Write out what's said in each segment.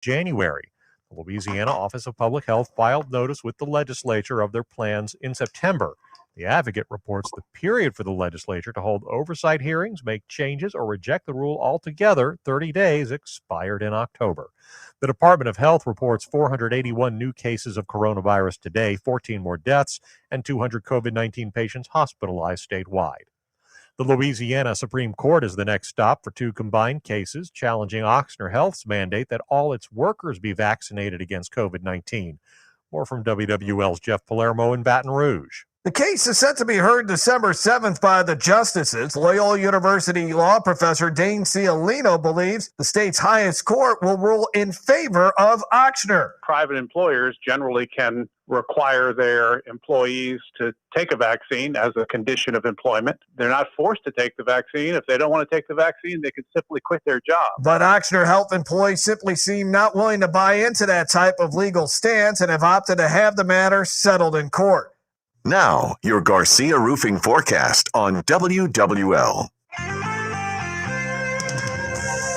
January. The Louisiana Office of Public Health filed notice with the legislature of their plans in September. The Advocate reports the period for the legislature to hold oversight hearings, make changes, or reject the rule altogether, 30 days, expired in October. The Department of Health reports 481 new cases of coronavirus today, 14 more deaths, and 200 COVID-19 patients hospitalized statewide. The Louisiana Supreme Court is the next stop for two combined cases challenging Ochsner Health's mandate that all its workers be vaccinated against COVID-19. More from WWL's Jeff Palermo in Baton Rouge. The case is set to be heard December 7th by the justices. Loyola University law professor Dane Cialino believes the state's highest court will rule in favor of Ochsner. Private employers generally can require their employees to take a vaccine as a condition of employment. They're not forced to take the vaccine. If they don't want to take the vaccine, they can simply quit their job. But Ochsner Health employees simply seem not willing to buy into that type of legal stance and have opted to have the matter settled in court. Now, your Garcia Roofing forecast on WWL.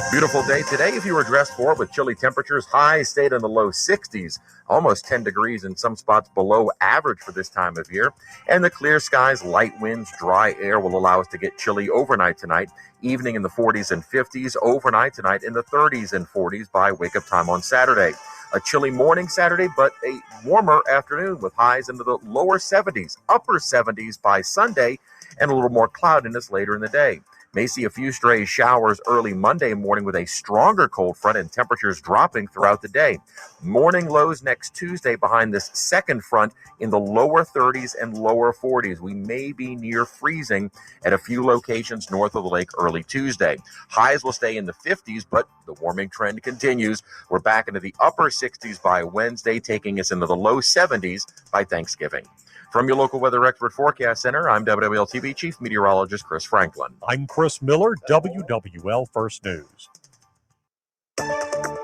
Beautiful day today if you were dressed for it with chilly temperatures. Highs stayed in the low 60s, almost 10 degrees in some spots below average for this time of year. And the clear skies, light winds, dry air will allow us to get chilly overnight tonight. Evening in the 40s and 50s, overnight tonight in the 30s and 40s by wake-up time on Saturday. A chilly morning Saturday, but a warmer afternoon with highs into the lower 70s, upper 70s by Sunday, and a little more cloudiness later in the day. May see a few stray showers early Monday morning with a stronger cold front and temperatures dropping throughout the day. Morning lows next Tuesday behind this second front in the lower 30s and lower 40s. We may be near freezing at a few locations north of the lake early Tuesday. Highs will stay in the 50s, but the warming trend continues. We're back into the upper 60s by Wednesday, taking us into the low 70s by Thanksgiving. From your local weather expert forecast center, I'm WWL TV Chief Meteorologist Chris Franklin. I'm Chris Miller, WWL First News.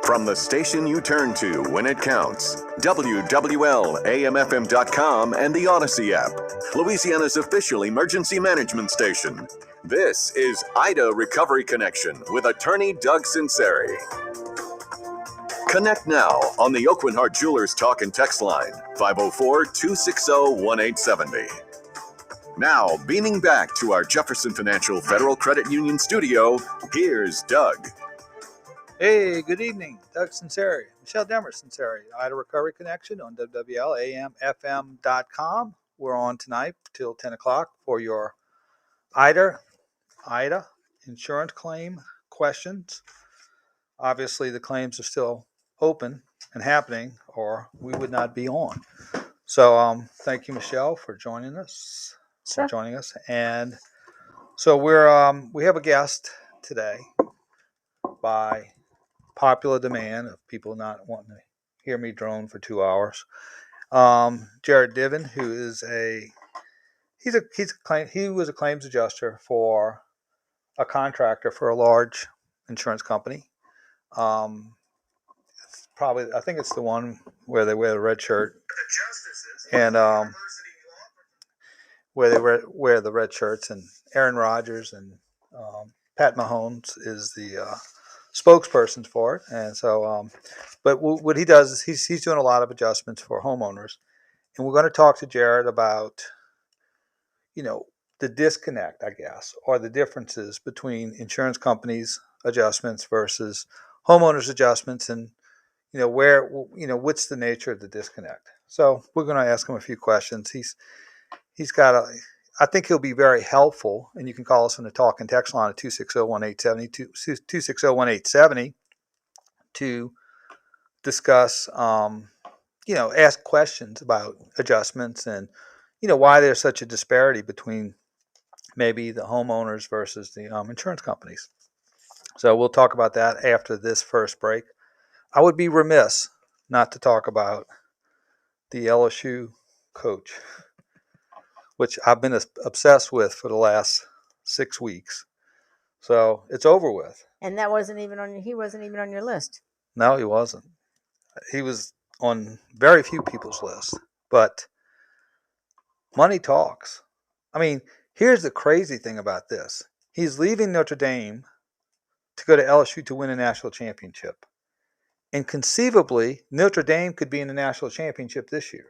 From the station you turn to when it counts, WWL, AMFM.com, and the Odyssey app, Louisiana's official emergency management station. This is Ida Recovery Connection with attorney Doug Sinceri. Connect now on the Oakland Heart Jewelers Talk and Text line, 504-260-1870. Now, beaming back to our Jefferson Financial Federal Credit Union studio, here's Doug. Hey, good evening. Doug Sinceri, Michelle Demmer Sinceri, Ida Recovery Connection on WWL, AMFM.com. We're on tonight till 10 o'clock for your Ida insurance claim questions. Obviously, the claims are still open and happening, or we would not be on. So thank you, Michelle, for joining us. Sure. And so we have a guest today by popular demand of people not wanting to hear me drone for 2 hours. Jared Diven, who is he was a claims adjuster for a contractor for a large insurance company. I think it's the one where they wear the red shirt, and where they wear the red shirts, and Aaron Rodgers and Pat Mahomes is the spokesperson for it. And so, but what he does is he's doing a lot of adjustments for homeowners, and we're going to talk to Jared about, the disconnect, I guess, or the differences between insurance companies' adjustments versus homeowners' adjustments, and what's the nature of the disconnect. So we're going to ask him a few questions. I think he'll be very helpful, and you can call us on the talk and text line at 260-1870, 260-1870 to discuss, ask questions about adjustments and, why there's such a disparity between maybe the homeowners versus the insurance companies. So we'll talk about that after this first break. I would be remiss not to talk about the LSU coach, which I've been obsessed with for the last 6 weeks. So it's over with. And that wasn't even he wasn't even on your list. No, he wasn't. He was on very few people's lists. But money talks. I mean, here's the crazy thing about this. He's leaving Notre Dame to go to LSU to win a national championship. And conceivably, Notre Dame could be in the national championship this year.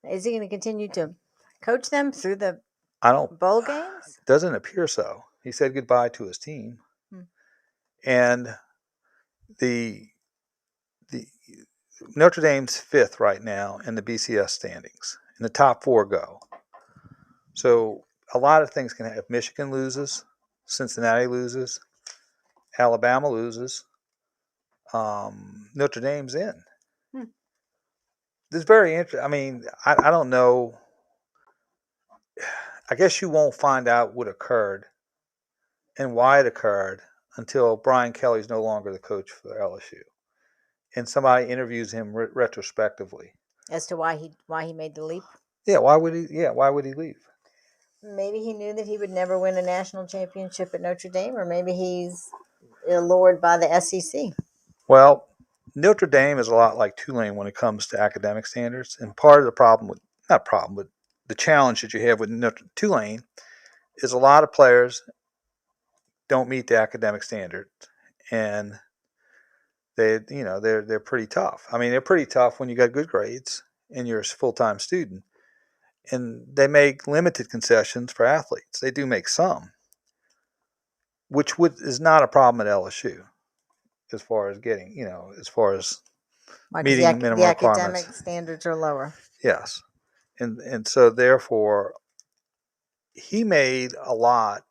Is he going to continue to coach them through the I don't. bowl games? Doesn't appear so. He said goodbye to his team, Hmm. and the Notre Dame's 5th right now in the BCS standings. And the top 4 go. So a lot of things can happen. If Michigan loses, Cincinnati loses, Alabama loses, Notre Dame's in. Hmm. This is very interesting. I mean, I don't know. I guess you won't find out what occurred and why it occurred until Brian Kelly's no longer the coach for LSU, and somebody interviews him retrospectively As to why he made the leap? Yeah, why would he? Yeah, why would he leave? Maybe he knew that he would never win a national championship at Notre Dame, or maybe he's allured by the SEC. Well, Notre Dame is a lot like Tulane when it comes to academic standards, and part of the problem with but the challenge that you have with Tulane is a lot of players don't meet the academic standards, and they're pretty tough. I mean, they're pretty tough when you got good grades and you're a full-time student. And they make limited concessions for athletes. They do make some, which is not a problem at LSU as far as getting, as far as meeting minimum the requirements. academic standards are lower. Yes. And so therefore he made a lot.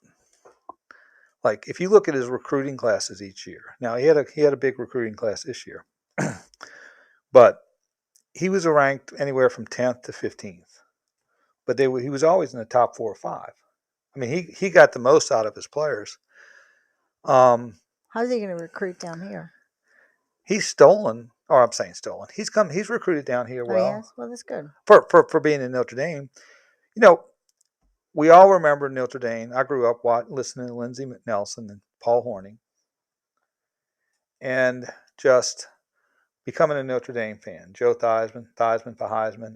Like if you look at his recruiting classes each year. Now he had a big recruiting class this year. But he was ranked anywhere from 10th to 15th. But he was always in the top 4 or 5. I mean, he got the most out of his players. How's he going to recruit down here? He's stolen, or I'm saying stolen. He's recruited down here well. Oh, he has? Well, that's good. For being in Notre Dame. We all remember Notre Dame. I grew up listening to Lindsey Nelson and Paul Hornung, and just becoming a Notre Dame fan. Joe Theismann for Heisman,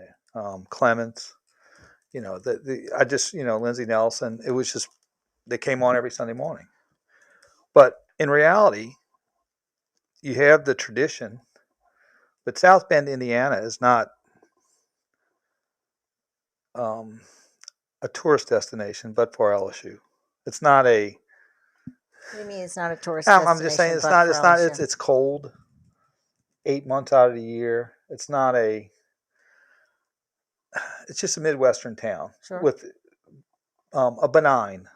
Clements. Lindsey Nelson. It was just they came on every Sunday morning. But in reality, you have the tradition, but South Bend, Indiana, is not a tourist destination, but for LSU, it's not a. What do you mean it's not a tourist destination? I'm just saying it's not. It's cold. 8 months out of the year. It's not a. It's just a Midwestern town with a benign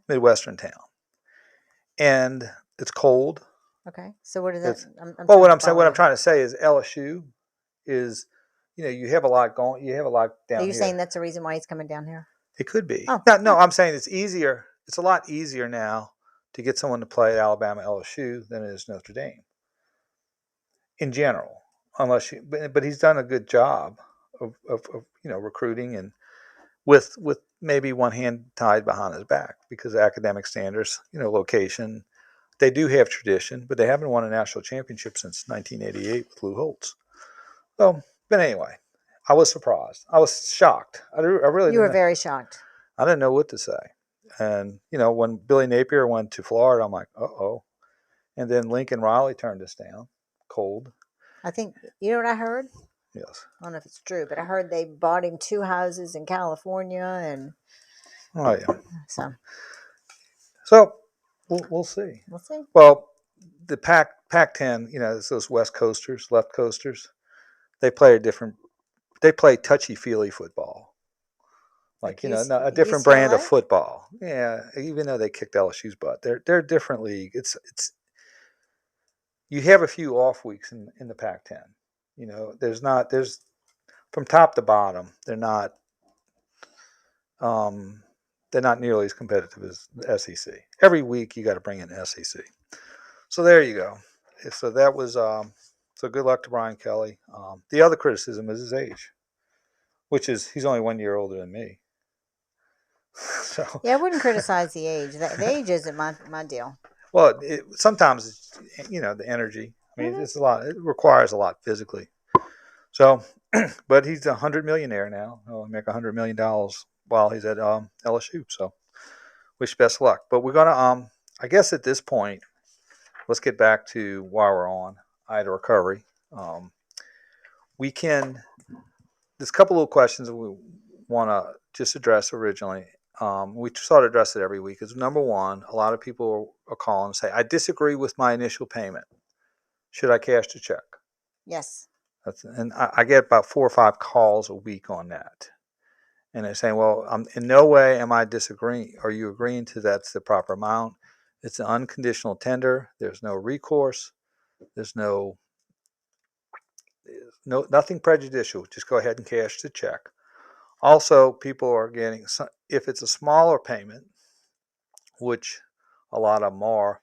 Midwestern town, and it's cold. Okay, so what is that? What I'm trying to say is LSU is, you have a lot going. You have a lot down here. Are you saying that's the reason why he's coming down here? It could be. Oh. No, I'm saying it's easier. It's a lot easier now to get someone to play at Alabama LSU than it is Notre Dame. In general, but he's done a good job of recruiting and with maybe one hand tied behind his back because of academic standards, location. They do have tradition, but they haven't won a national championship since 1988 with Lou Holtz. So, but anyway, I was surprised. I was shocked. I really. You were very shocked. I didn't know what to say. And, when Billy Napier went to Florida, I'm like, uh-oh. And then Lincoln Riley turned us down, cold. I think, you know what I heard? Yes. I don't know if it's true, but I heard they bought him 2 houses in California. And oh, yeah. So we'll see. We'll see. Well, the Pac-10, it's those West Coasters, left coasters. They play touchy-feely football. Like, a different brand of football. Yeah, even though they kicked LSU's butt. They're a different league. It's you have a few off weeks in the Pac-10. There's from top to bottom, they're not nearly as competitive as the SEC. Every week you got to bring in the SEC. So there you go. So that was so good luck to Brian Kelly. The other criticism is his age, which is he's only 1 year older than me. So yeah, I wouldn't criticize the age. The age isn't my deal. Well, sometimes it's, the energy. I mean, it's a lot. It requires a lot physically. So, but he's a $100 millionaire now. He'll make $100 million while he's at LSU. So, wish best luck. But we're gonna, I guess at this point, let's get back to why we're on IDA recovery. There's a couple of questions that we want to just address originally. We sort of address it every week. Is number one, a lot of people are calling and say, I disagree with my initial payment. Should I cash the check? Yes. And I get about 4 or 5 calls a week on that. And they're saying, well, in no way am I disagreeing. Are you agreeing to that's the proper amount? It's an unconditional tender. There's no recourse. There's nothing prejudicial. Just go ahead and cash the check. Also, people are getting, if it's a smaller payment, which a lot of them are,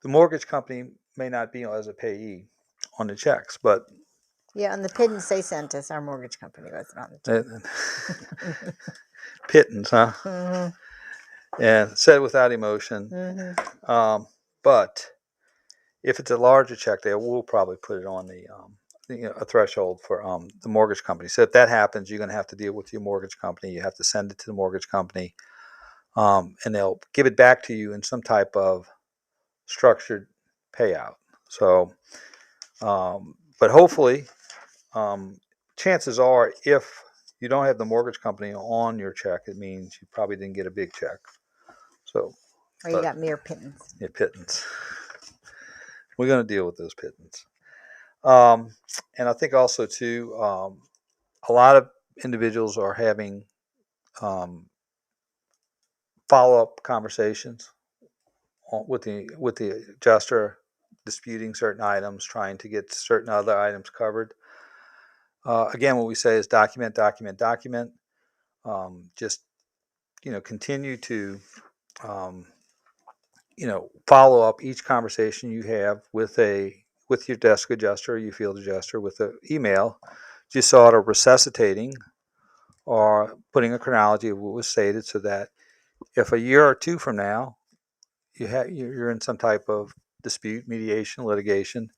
the mortgage company may not be as a payee on the checks, but Yeah, on the pittance they sent us, our mortgage company wasn't on the check. pittance, huh? Mm-hmm. And said without emotion. Mm-hmm. But if it's a larger check, they will probably put it on a threshold for the mortgage company. So if that happens, you're going to have to deal with your mortgage company. You have to send it to the mortgage company, and they'll give it back to you in some type of structured payout. So, but hopefully, chances are, if you don't have the mortgage company on your check, it means you probably didn't get a big check. So, Or you got mere pittance. Yeah, pittance. We're going to deal with those pittance. And I think also too, a lot of individuals are having follow-up conversations with the adjuster, disputing certain items, trying to get certain other items covered. Again, what we say is document. Just continue to follow up each conversation you have with your desk adjuster or your field adjuster with an email, just sort of resuscitating or putting a chronology of what was stated, so that if a year or two from now you're in some type of dispute, mediation, litigation,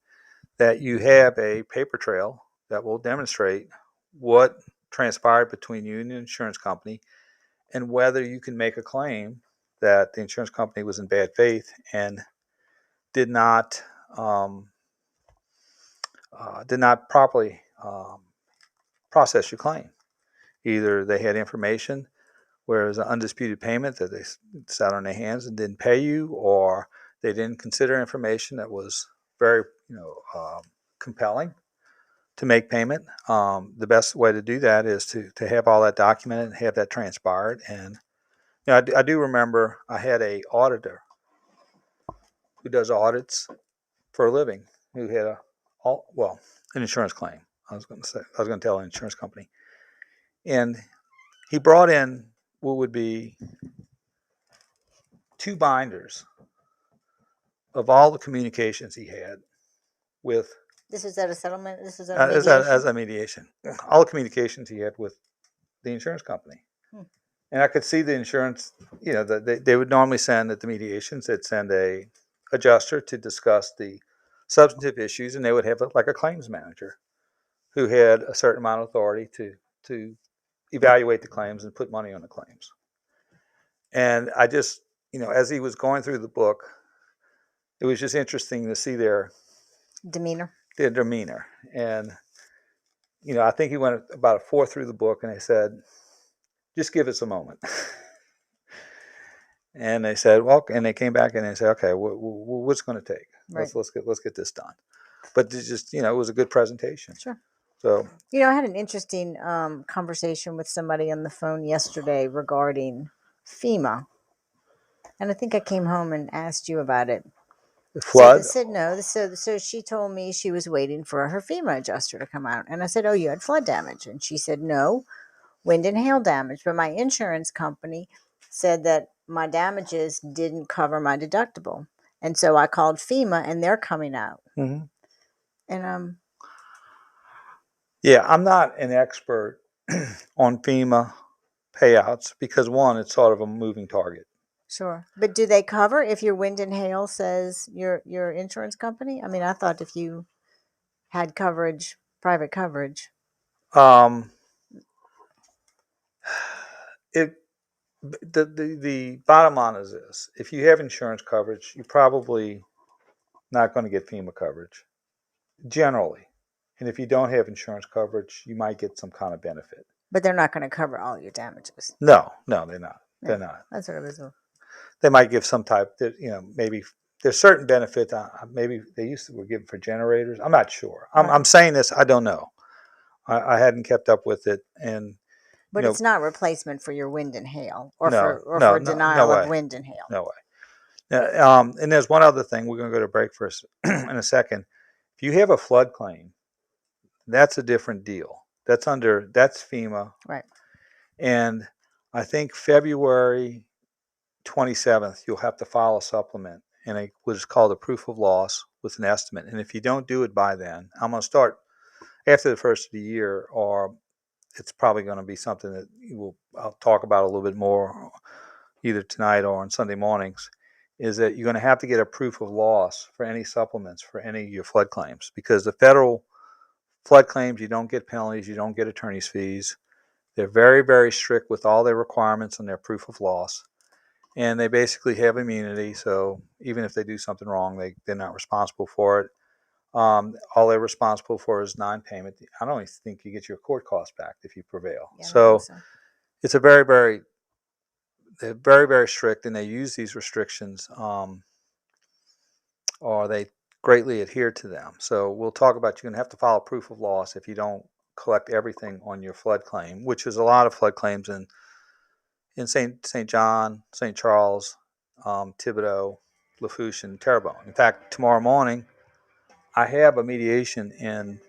that you have a paper trail that will demonstrate what transpired between you and the insurance company, and whether you can make a claim that the insurance company was in bad faith and did not properly process your claim. Either they had information where it was an undisputed payment that they sat on their hands and didn't pay you, or they didn't consider information that was very compelling to make payment. The best way to do that is to have all that documented and have that transpired. And I do remember I had a auditor who does audits for a living, who had an insurance claim. I was going to tell an insurance company, and he brought in what would be 2 binders of all the communications he had with. This is at a settlement. This is at a mediation. As a mediation, all the communications he had with the insurance company. And I could see the insurance, they would normally send at the mediations, they'd send a adjuster to discuss the substantive issues, and they would have like a claims manager who had a certain amount of authority to evaluate the claims and put money on the claims. And I just, as he was going through the book, it was just interesting to see their demeanor. And, I think he went about a fourth through the book, and they said, just give us a moment. And they said, well, and they came back and they said, okay, what's it going to take? Right. Let's get this done. But it just, it was a good presentation. Sure. So, I had an interesting conversation with somebody on the phone yesterday regarding FEMA. And I think I came home and asked you about it. flood? So she told me she was waiting for her FEMA adjuster to come out. And I said, oh, you had flood damage. And she said, no, wind and hail damage. But my insurance company said that my damages didn't cover my deductible. And so I called FEMA, and they're coming out. Mm-hmm. And yeah, I'm not an expert on FEMA payouts because, one, it's sort of a moving target. Sure. But do they cover if your wind and hail says your insurance company? I mean, I thought if you had coverage, private coverage. It The bottom line is this: if you have insurance coverage, you're probably not going to get FEMA coverage generally, and if you don't have insurance coverage, you might get some kind of benefit. But they're not going to cover all your damages. No, they're not. They're Yeah, not. That's what it was. They might give some type that, maybe there's certain benefits. Maybe they were given for generators. I'm not sure. I'm saying this. I don't know. I hadn't kept up with it, and But it's not replacement for your wind and hail, or No, for no denial way. of wind and hail. No way. And there's one other thing. We're going to go to break for in a second. If you have a flood claim, that's a different deal. That's FEMA. Right. And I think February 27th, you'll have to file a supplement and what is called a proof of loss with an estimate. And if you don't do it by then, I'm going to start after the first of the year, or it's probably going to be something that I'll talk about a little bit more either tonight or on Sunday mornings, is that you're going to have to get a proof of loss for any supplements for any of your flood claims, because the federal flood claims, you don't get penalties, you don't get attorney's fees. They're very, very strict with all their requirements on their proof of loss. And they basically have immunity, so even if they do something wrong, they're not responsible for it. All they're responsible for is non-payment. I don't even think you get your court costs back if you prevail. Yeah, So it's a very, very, they're very, very strict, and they use these restrictions, or they greatly adhere to them. So we'll talk about, you're going to have to file a proof of loss if you don't collect everything on your flood claim, which is a lot of flood claims in St. John, St. Charles, Thibodaux, Lafourche, and Terrebonne. In fact, tomorrow morning, I have a mediation in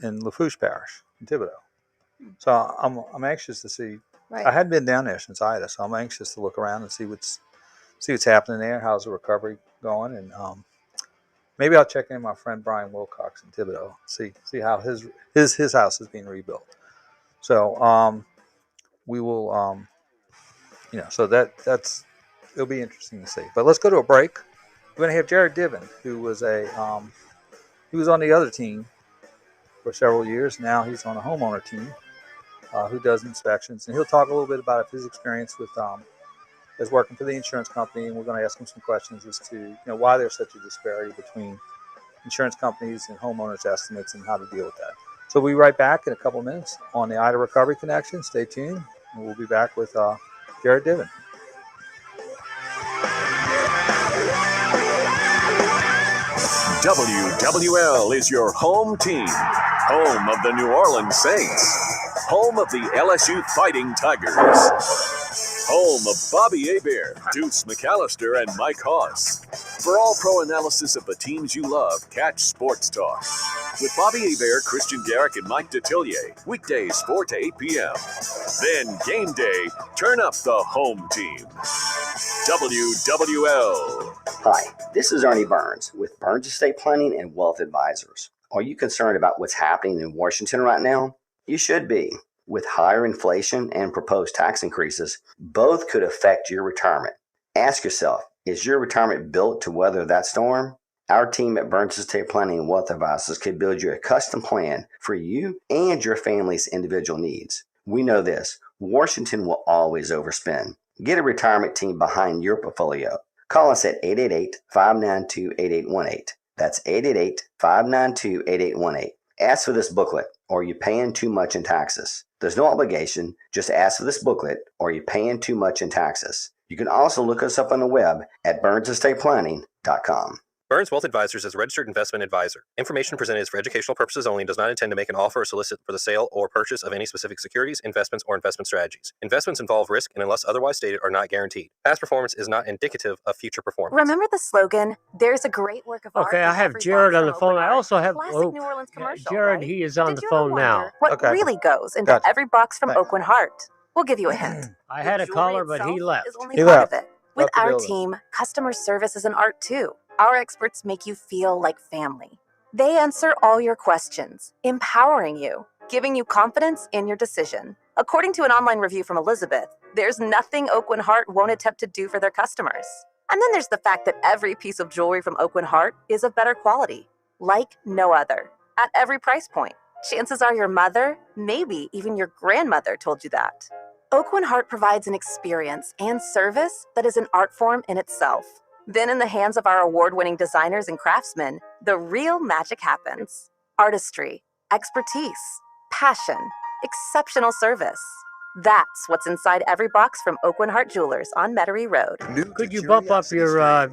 Lafourche Parish in Thibodaux. So I'm anxious to see. Right. I hadn't been down there since Ida, so I'm anxious to look around and see what's happening there. How's the recovery going? And maybe I'll check in with my friend Brian Wilcox in Thibodaux. See how his house is being rebuilt. So we will. So that's it'll be interesting to see. But let's go to a break. We're going to have Jared Diven, who was he was on the other team for several years. Now he's on a homeowner team who does inspections, and he'll talk a little bit about his experience with as working for the insurance company. And we're going to ask him some questions as to why there's such a disparity between insurance companies and homeowners estimates and how to deal with that. So we'll be right back in a couple of minutes on the Ida Recovery Connection. Stay tuned, and we'll be back with Jared Diven. WWL is your home team, home of the New Orleans Saints, home of the LSU Fighting Tigers, home of Bobby Hebert, Deuce McAllister, and Mike Hoss. For all pro analysis of the teams you love, catch Sports Talk with Bobby Hebert, Christian Garrick, and Mike Detillier, weekdays 4 to 8 p.m. Then game day, turn up the home team. WWL. Hi, this is Ernie Burns with Burns Estate Planning and Wealth Advisors. Are you concerned about what's happening in Washington right now? You should be. With higher inflation and proposed tax increases, both could affect your retirement. Ask yourself, is your retirement built to weather that storm? Our team at Burns Estate Planning and Wealth Advisors can build you a custom plan for you and your family's individual needs. We know this, Washington will always overspend. Get a retirement team behind your portfolio. Call us at 888-592-8818. That's 888-592-8818. Ask for this booklet, or you're paying too much in taxes. There's no obligation. Just ask for this booklet, or you're paying too much in taxes. You can also look us up on the web at burnsesstateplanning.com. Burns Wealth Advisors is a registered investment advisor. Information presented is for educational purposes only and does not intend to make an offer or solicit for the sale or purchase of any specific securities, investments, or investment strategies. Investments involve risk and, unless otherwise stated, are not guaranteed. Past performance is not indicative of future performance. Remember the slogan, "There's a great work of art." Okay, I have Jared on the phone. I also have New Orleans commercial, Jared. right? He is on Did the you phone ever now. wonder what really goes into every box from Oakland Heart? We'll give you a hint. I had a caller, but he left. Is only part of it. With our team, customer service is an art too. Our experts make you feel like family. They answer all your questions, empowering you, giving you confidence in your decision. According to an online review from Elizabeth, there's nothing Oakland Heart won't attempt to do for their customers. And then there's the fact that every piece of jewelry from Oakland Heart is of better quality, like no other, at every price point. Chances are your mother, maybe even your grandmother told you that. Oak Heart provides an experience and service that is an art form in itself. Then in the hands of our award-winning designers and craftsmen, the real magic happens. Artistry, expertise, passion, exceptional service. That's what's inside every box from Oak Heart Jewelers on Metairie Road. Could you bump up your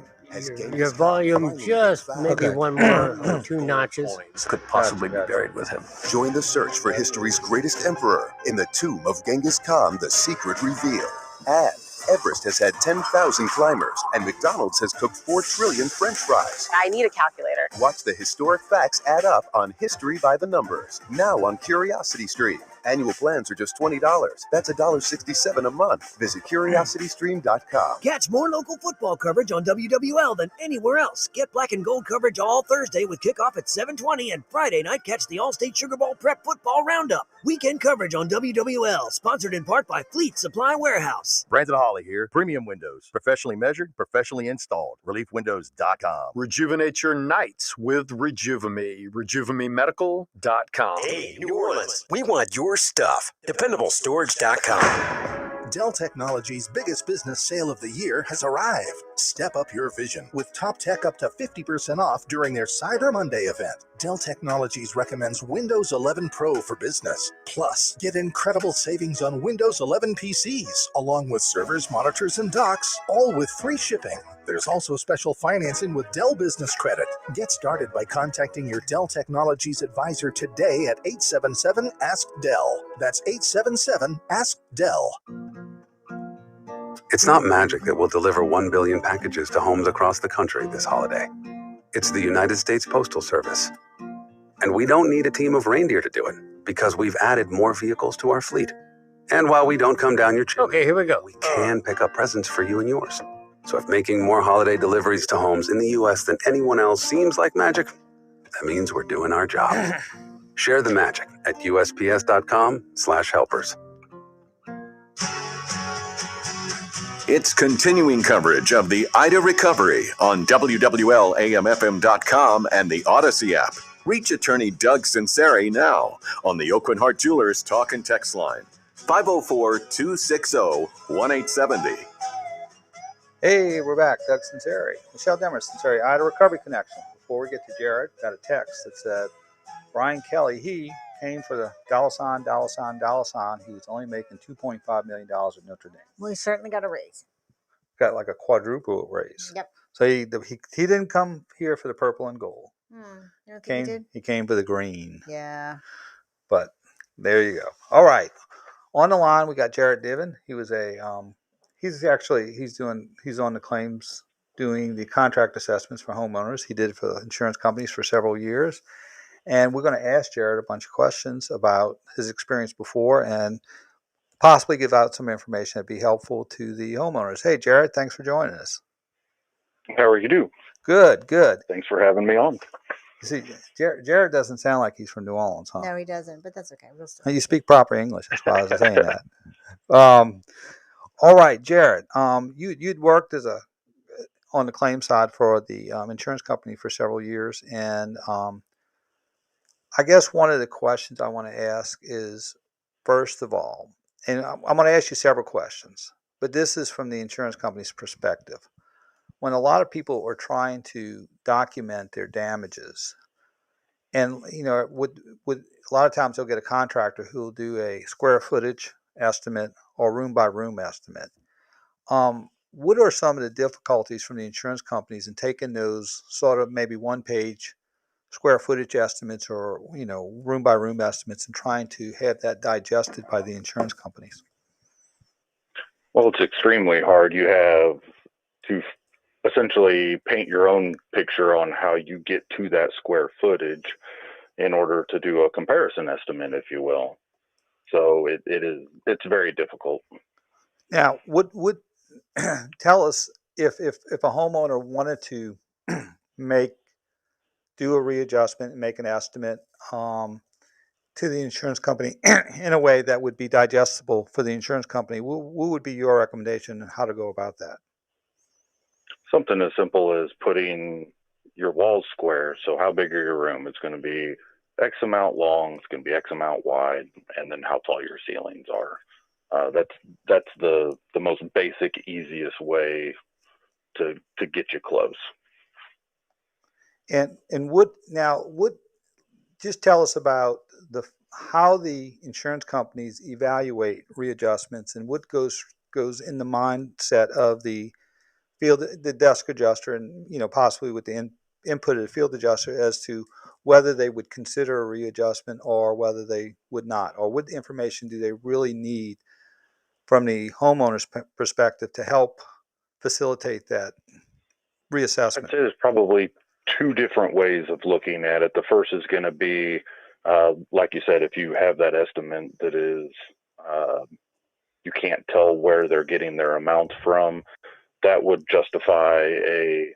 volume just maybe one more or two notches? Could possibly be buried with him. Join the search for history's greatest emperor in the tomb of Genghis Khan, the secret reveal. And Everest has had 10,000 climbers, and McDonald's has cooked 4 trillion French fries. I need a calculator. Watch the historic facts add up on History by the Numbers, now on Curiosity Stream. Annual plans are just $20. That's $1.67 a month. Visit curiositystream.com. Catch more local football coverage on WWL than anywhere else. Get black and gold coverage all Thursday with kickoff at 7:20, and Friday night catch the Allstate Sugar Bowl Prep Football Roundup. Weekend coverage on WWL, sponsored in part by Fleet Supply Warehouse. Brandon Hawley here. Premium Windows. Professionally measured, professionally installed. ReliefWindows.com. Rejuvenate your nights with Rejuvame. RejuvameMedical.com. Hey, New Orleans, we want your stuff. DependableStorage.com. Dell Technologies' biggest business sale of the year has arrived. Step up your vision with top tech up to 50% off during their Cyber Monday event. Dell Technologies recommends Windows 11 Pro for business. Plus, get incredible savings on Windows 11 PCs, along with servers, monitors, and docks, all with free shipping. There's also special financing with Dell Business Credit. Get started by contacting your Dell Technologies advisor today at 877-ASK-DELL. That's 877-ASK-DELL. It's not magic that will deliver 1 billion packages to homes across the country this holiday. It's the United States Postal Service. And we don't need a team of reindeer to do it, because we've added more vehicles to our fleet. And while we don't come down your chimney, okay, here we go. We can pick up presents for you and yours. So if making more holiday deliveries to homes in the U.S. than anyone else seems like magic, that means we're doing our job. Share the magic at USPS.com/helpers. It's continuing coverage of the Ida recovery on WWL-AMFM.com and the Odyssey app. Reach attorney Doug Sinceri now on the Oak Heart Jewelers Talk and Text line, 504-260-1870. Hey, we're back. Doug Sinceri, Michelle Demers, Sinceri, Ida Recovery Connection. Before we get to Jared, got a text that said, Brian Kelly, he came for the $. He was only making $2.5 million at Notre Dame. Well, he certainly got a raise. Got like a quadruple raise. Yep. So he didn't come here for the purple and gold. You don't think he did? He came for the green. Yeah. But there you go. All right. On the line, we got Jared Diven. He was he's on the claims doing the contract assessments for homeowners. He did it for insurance companies for several years. And we're going to ask Jared a bunch of questions about his experience before and possibly give out some information that'd be helpful to the homeowners. Hey, Jared, thanks for joining us. How are you? Good. Thanks for having me on. You see, Jared doesn't sound like he's from New Orleans, huh? No, he doesn't, but that's okay. We'll still You speak proper English. That's why I was saying that. All right, Jared, you'd worked on the claim side for the insurance company for several years, and I guess one of the questions I want to ask is, first of all, and I'm going to ask you several questions, but this is from the insurance company's perspective. When a lot of people are trying to document their damages, and would a lot of times they'll get a contractor who will do a square footage estimate or room by room estimate. What are some of the difficulties from the insurance companies in taking those sort of maybe one-page square footage estimates or room by room estimates and trying to have that digested by the insurance companies? Well, it's extremely hard. You have to essentially paint your own picture on how you get to that square footage in order to do a comparison estimate, if you will. So it's very difficult. Now, would tell us if a homeowner wanted to do a readjustment and make an estimate to the insurance company in a way that would be digestible for the insurance company, what would be your recommendation on how to go about that? Something as simple as putting your walls square. So how big are your room? It's going to be X amount long, it's going to be X amount wide, and then how tall your ceilings are. That's the most basic, easiest way to get you close. And would just tell us about how the insurance companies evaluate readjustments and what goes in the mindset of the desk adjuster, and possibly with the input of the field adjuster as to whether they would consider a readjustment or whether they would not, or what information do they really need from the homeowner's perspective to help facilitate that reassessment? I'd say there's probably two different ways of looking at it. The first is going to be, like you said, if you have that estimate that is, you can't tell where they're getting their amount from, that would justify a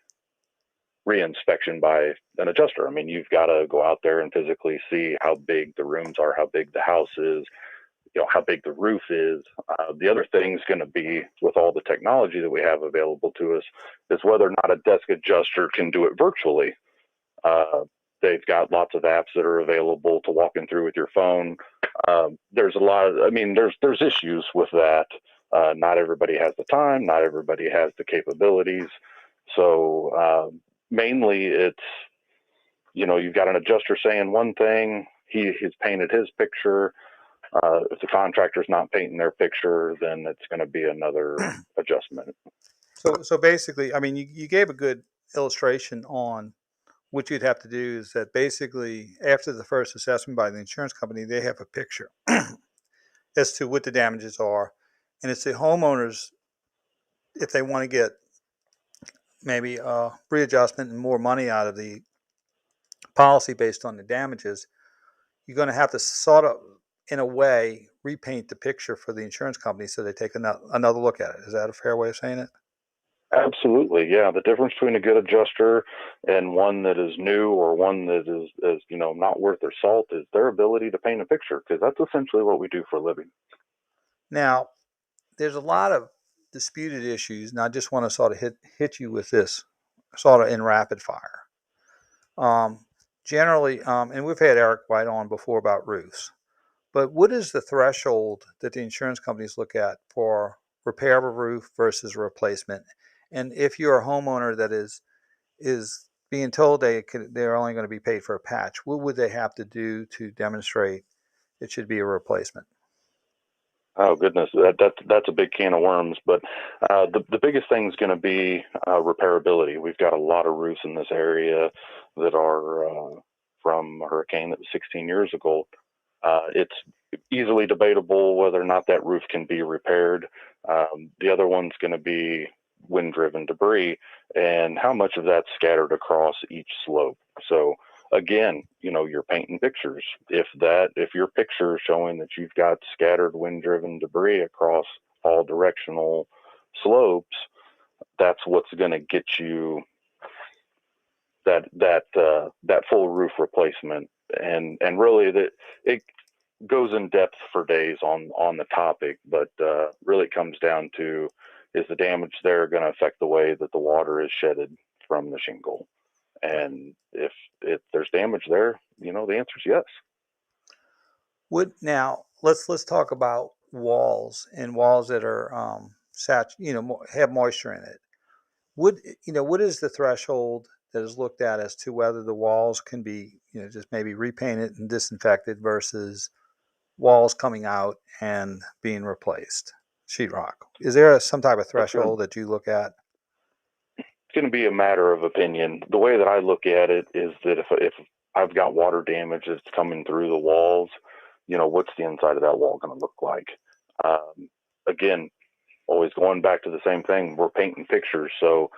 reinspection by an adjuster. I mean, you've got to go out there and physically see how big the rooms are, how big the house is, how big the roof is. The other thing is going to be, with all the technology that we have available to us, is whether or not a desk adjuster can do it virtually. They've got lots of apps that are available to walk in through with your phone. There's a lot of, there's issues with that. Not everybody has the time. Not everybody has the capabilities. So mainly it's, you've got an adjuster saying one thing, he's painted his picture. If the contractor's not painting their picture, then it's going to be another adjustment. So basically, you gave a good illustration on what you'd have to do. Is that basically after the first assessment by the insurance company, they have a picture as to what the damages are, and it's the homeowners, if they want to get maybe a readjustment and more money out of the policy based on the damages, you're going to have to sort of, in a way, repaint the picture for the insurance company so they take another look at it. Is that a fair way of saying it? Absolutely, yeah. The difference between a good adjuster and one that is new or one that is not worth their salt is their ability to paint a picture, because that's essentially what we do for a living. Now, there's a lot of disputed issues, and I just want to sort of hit you with this sort of in rapid fire. Generally, and we've had Eric White on before about roofs, but what is the threshold that the insurance companies look at for repair of a roof versus replacement? And if you're a homeowner that is being told they're only going to be paid for a patch, what would they have to do to demonstrate it should be a replacement? Oh goodness, that's a big can of worms. But the biggest thing is going to be repairability. We've got a lot of roofs in this area that are from a hurricane that was 16 years ago. It's easily debatable whether or not that roof can be repaired. The other one's going to be wind-driven debris and how much of that's scattered across each slope. So again, you're painting pictures. If your picture is showing that you've got scattered wind-driven debris across all directional slopes, that's what's going to get you that full roof replacement. And really, that it goes in depth for days on the topic, but really it comes down to, is the damage there going to affect the way that the water is shedded from the shingle? And if there's damage there, the answer is yes. Now let's talk about walls that are have moisture in it. What is the threshold that is looked at as to whether the walls can be just maybe repainted and disinfected versus walls coming out and being replaced, sheetrock? Is there some type of threshold that you look at? It's going to be a matter of opinion. The way that I look at it is that if I've got water damage that's coming through the walls, what's the inside of that wall going to look like? Again, always going back to the same thing. We're painting pictures. So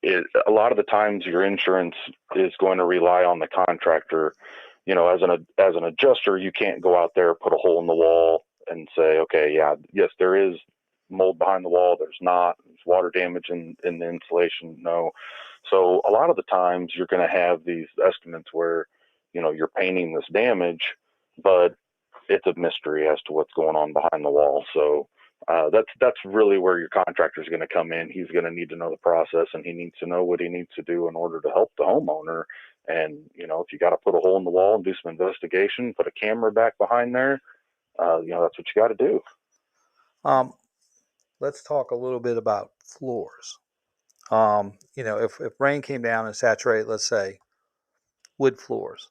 a lot of the times your insurance is going to rely on the contractor. As an adjuster, you can't go out there, put a hole in the wall and say, okay, yes, there is mold behind the wall. There's not. There's water damage in the insulation. No. So a lot of the times you're going to have these estimates where, you're painting this damage, but it's a mystery as to what's going on behind the wall. So that's really where your contractor is going to come in. He's going to need to know the process, and he needs to know what he needs to do in order to help the homeowner. And, if you got to put a hole in the wall and do some investigation, put a camera back behind there, that's what you got to do. Let's talk a little bit about floors. If rain came down and saturated, let's say, wood floors,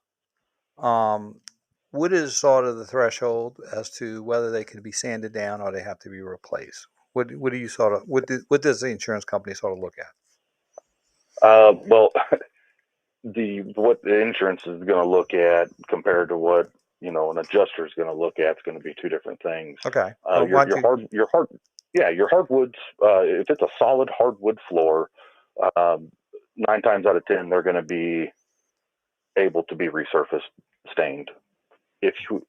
what is sort of the threshold as to whether they can be sanded down or they have to be replaced? What do you sort of what does the insurance company sort of look at? Well, what the insurance is going to look at compared to what an adjuster is going to look at is going to be two different things. Okay. Your hardwoods. If it's a solid hardwood floor, 9 times out of 10 they're going to be able to be resurfaced, stained. If you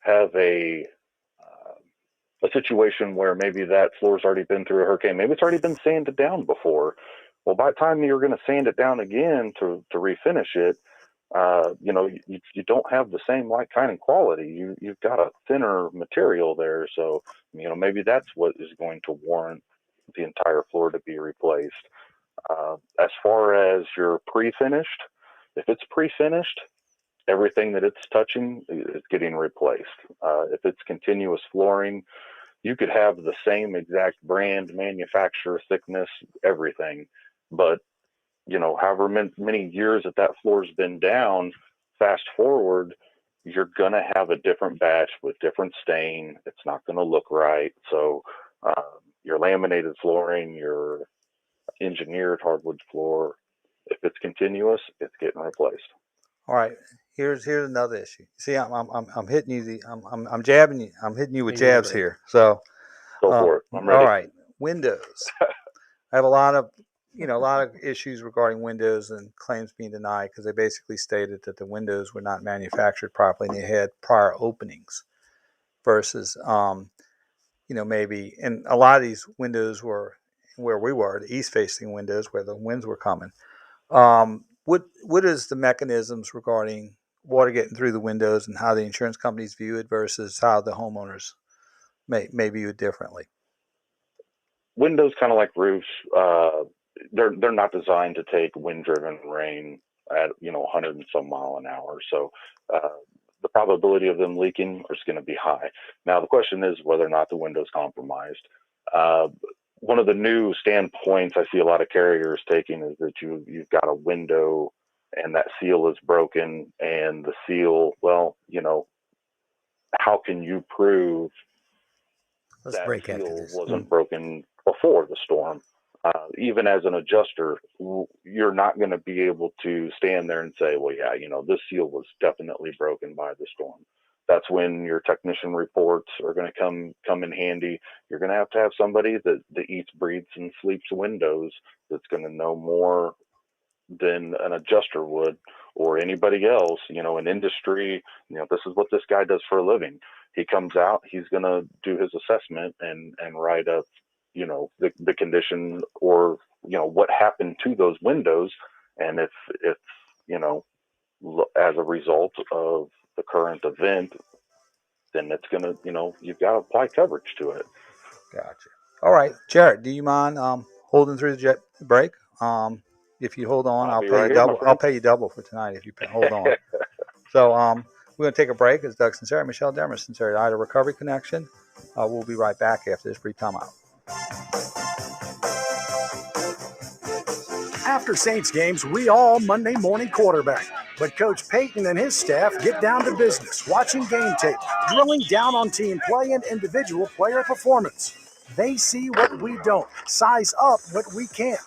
have a situation where maybe that floor's already been through a hurricane, maybe it's already been sanded down before. Well, by the time you're going to sand it down again to refinish it, you don't have the same kind of quality. You've got a thinner material there, so maybe that's what is going to warrant the entire floor to be replaced. As far as your pre-finished, if it's pre-finished, everything that it's touching is getting replaced. If it's continuous flooring, you could have the same exact brand, manufacturer, thickness, everything, but however many years that floor's been down, fast forward, you're going to have a different batch with different stain. It's not going to look right. So your laminated flooring, your engineered hardwood floor, if it's continuous, it's getting replaced. All right. Here's another issue. See, I'm hitting you. I'm jabbing you. I'm hitting you with jabs here. So go for it. I'm ready. All right. Windows. I have a lot of issues regarding windows and claims being denied because they basically stated that the windows were not manufactured properly and they had prior openings versus, maybe, and a lot of these windows were where we were, the east-facing windows where the winds were coming. What is the mechanisms regarding water getting through the windows and how the insurance companies view it versus how the homeowners may view it differently? Windows, kind of like roofs, they're not designed to take wind-driven rain at 100 and some mile an hour. So the probability of them leaking is going to be high. Now the question is whether or not the window's compromised. One of the new standpoints I see a lot of carriers taking is that you've got a window and that seal is broken, and the seal, how can you prove that seal wasn't broken before the storm? Even as an adjuster, you're not going to be able to stand there and say, well, yeah, this seal was definitely broken by the storm. That's when your technician reports are going to come in handy. You're going to have somebody that eats, breathes, and sleeps windows that's going to know more than an adjuster would or anybody else. In industry, this is what this guy does for a living. He comes out, he's going to do his assessment and write up, the condition or, what happened to those windows. And if as a result of the current event, then it's going to, you've got to apply coverage to it. Gotcha. All right. Jared, do you mind holding through the break? If you hold on, I'll pay you double. I'll pay you double for tonight if you hold on. So we're going to take a break. It's Doug Sinceri, Michelle Demers, Sinceri Ida Recovery Connection. We'll be right back after this brief timeout. After Saints games, we all Monday morning quarterback. But Coach Payton and his staff get down to business, watching game tape, drilling down on team play and individual player performance. They see what we don't, size up what we can't.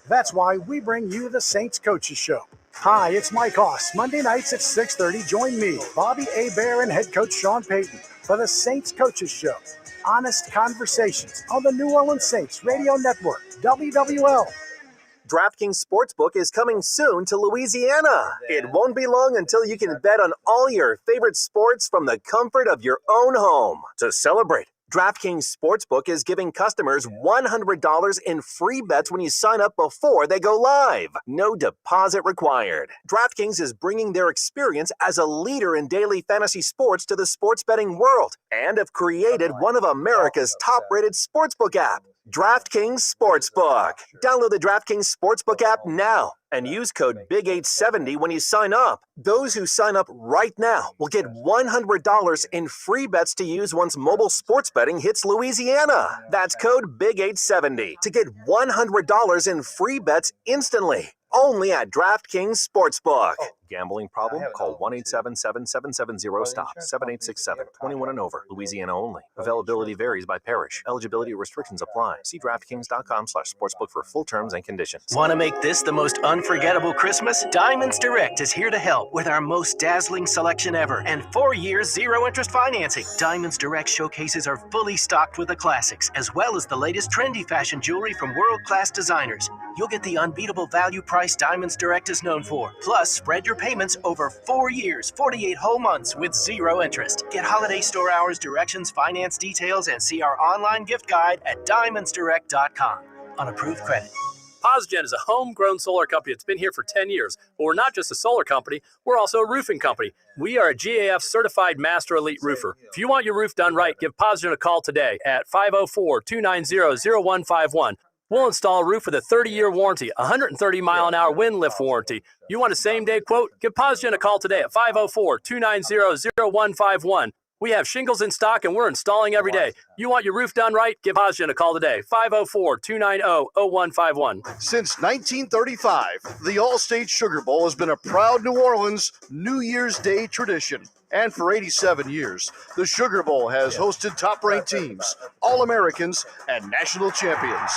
That's why we bring you the Saints Coaches Show. Hi, it's Mike Hoss. Monday nights at 6:30, join me, Bobby Hebert, and head coach Sean Payton for the Saints Coaches Show. Honest conversations on the New Orleans Saints Radio Network, WWL. DraftKings Sportsbook is coming soon to Louisiana. It won't be long until you can bet on all your favorite sports from the comfort of your own home. To celebrate, DraftKings Sportsbook is giving customers $100 in free bets when you sign up before they go live. No deposit required. DraftKings is bringing their experience as a leader in daily fantasy sports to the sports betting world and have created one of America's top-rated sportsbook apps. DraftKings Sportsbook. Download the DraftKings Sportsbook app now and use code BIG870 when you sign up. Those who sign up right now will get $100 in free bets to use once mobile sports betting hits Louisiana. That's code BIG870 to get $100 in free bets instantly. Only at DraftKings Sportsbook. Gambling problem? Call 1-877-770-STOP. 7867. 21 and over. Louisiana only. Availability varies by parish. Eligibility restrictions apply. See DraftKings.com/sportsbook for full terms and conditions. Want to make this the most unforgettable Christmas? Diamonds Direct is here to help with our most dazzling selection ever and 4 years zero interest financing. Diamonds Direct showcases are fully stocked with the classics, as well as the latest trendy fashion jewelry from world-class designers. You'll get the unbeatable value price Diamonds Direct is known for. Plus, spread your payments over 4 years, 48 whole months with zero interest. Get holiday store hours, directions, finance details, and see our online gift guide at diamondsdirect.com. On approved credit. Posgen is a homegrown solar company that's been here for 10 years. But we're not just a solar company, we're also a roofing company. We are a GAF certified master elite roofer. If you want your roof done right, give Posgen a call today at 504-290-0151. We'll install a roof with a 30-year warranty, 130-mile-an-hour wind lift warranty. You want a same-day quote? Give Posgen a call today at 504-290-0151. We have shingles in stock, and we're installing every day. You want your roof done right? Give Posgen a call today, 504-290-0151. Since 1935, the Allstate Sugar Bowl has been a proud New Orleans New Year's Day tradition. And for 87 years, the Sugar Bowl has hosted top-ranked teams, All-Americans, and national champions.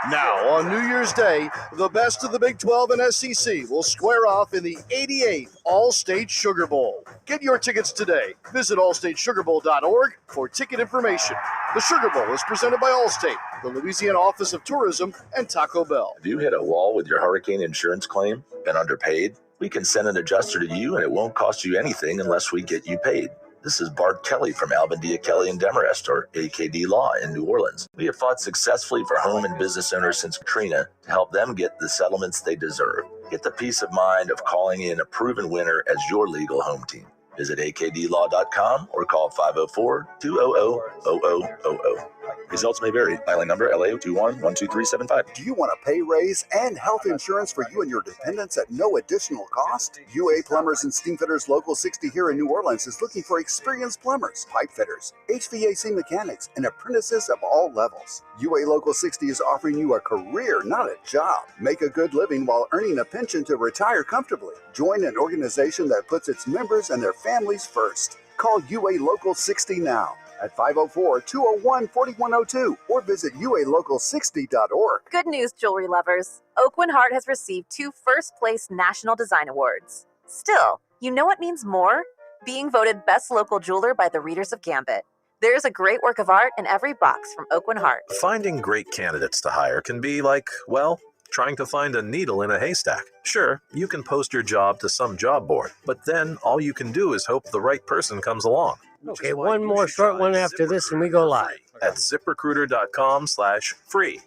Now, on New Year's Day, the best of the Big 12 and SEC will square off in the 88th All-State Sugar Bowl. Get your tickets today. Visit allstatesugarbowl.org for ticket information. The Sugar Bowl is presented by Allstate, the Louisiana Office of Tourism, and Taco Bell. Have you hit a wall with your hurricane insurance claim? Been underpaid? We can send an adjuster to you, and it won't cost you anything unless we get you paid. This is Bart Kelly from Albendia Kelly and Demarest, or AKD Law in New Orleans. We have fought successfully for home and business owners since Katrina to help them get the settlements they deserve. Get the peace of mind of calling in a proven winner as your legal home team. Visit akdlaw.com or call 504-200-0000. Results may vary. Filing number LA21-12375. Do you want a pay raise and health insurance for you and your dependents at no additional cost? UA Plumbers and Steamfitters Local 60 here in New Orleans is looking for experienced plumbers, pipe fitters, HVAC mechanics, and apprentices of all levels. UA Local 60 is offering you a career, not a job. Make a good living while earning a pension to retire comfortably. Join an organization that puts its members and their families first. Call UA Local 60 now at 504-201-4102 or visit ualocal60.org. Good news, jewelry lovers. Oakwyn Hart has received 2 first-place National Design Awards. Still, you know what means more? Being voted Best Local Jeweler by the readers of Gambit. There's a great work of art in every box from Oakwyn Hart. Finding great candidates to hire can be like, well, trying to find a needle in a haystack. Sure, you can post your job to some job board, but then all you can do is hope the right person comes along. Okay, one more short one after this and we go live. At ZipRecruiter.com/free.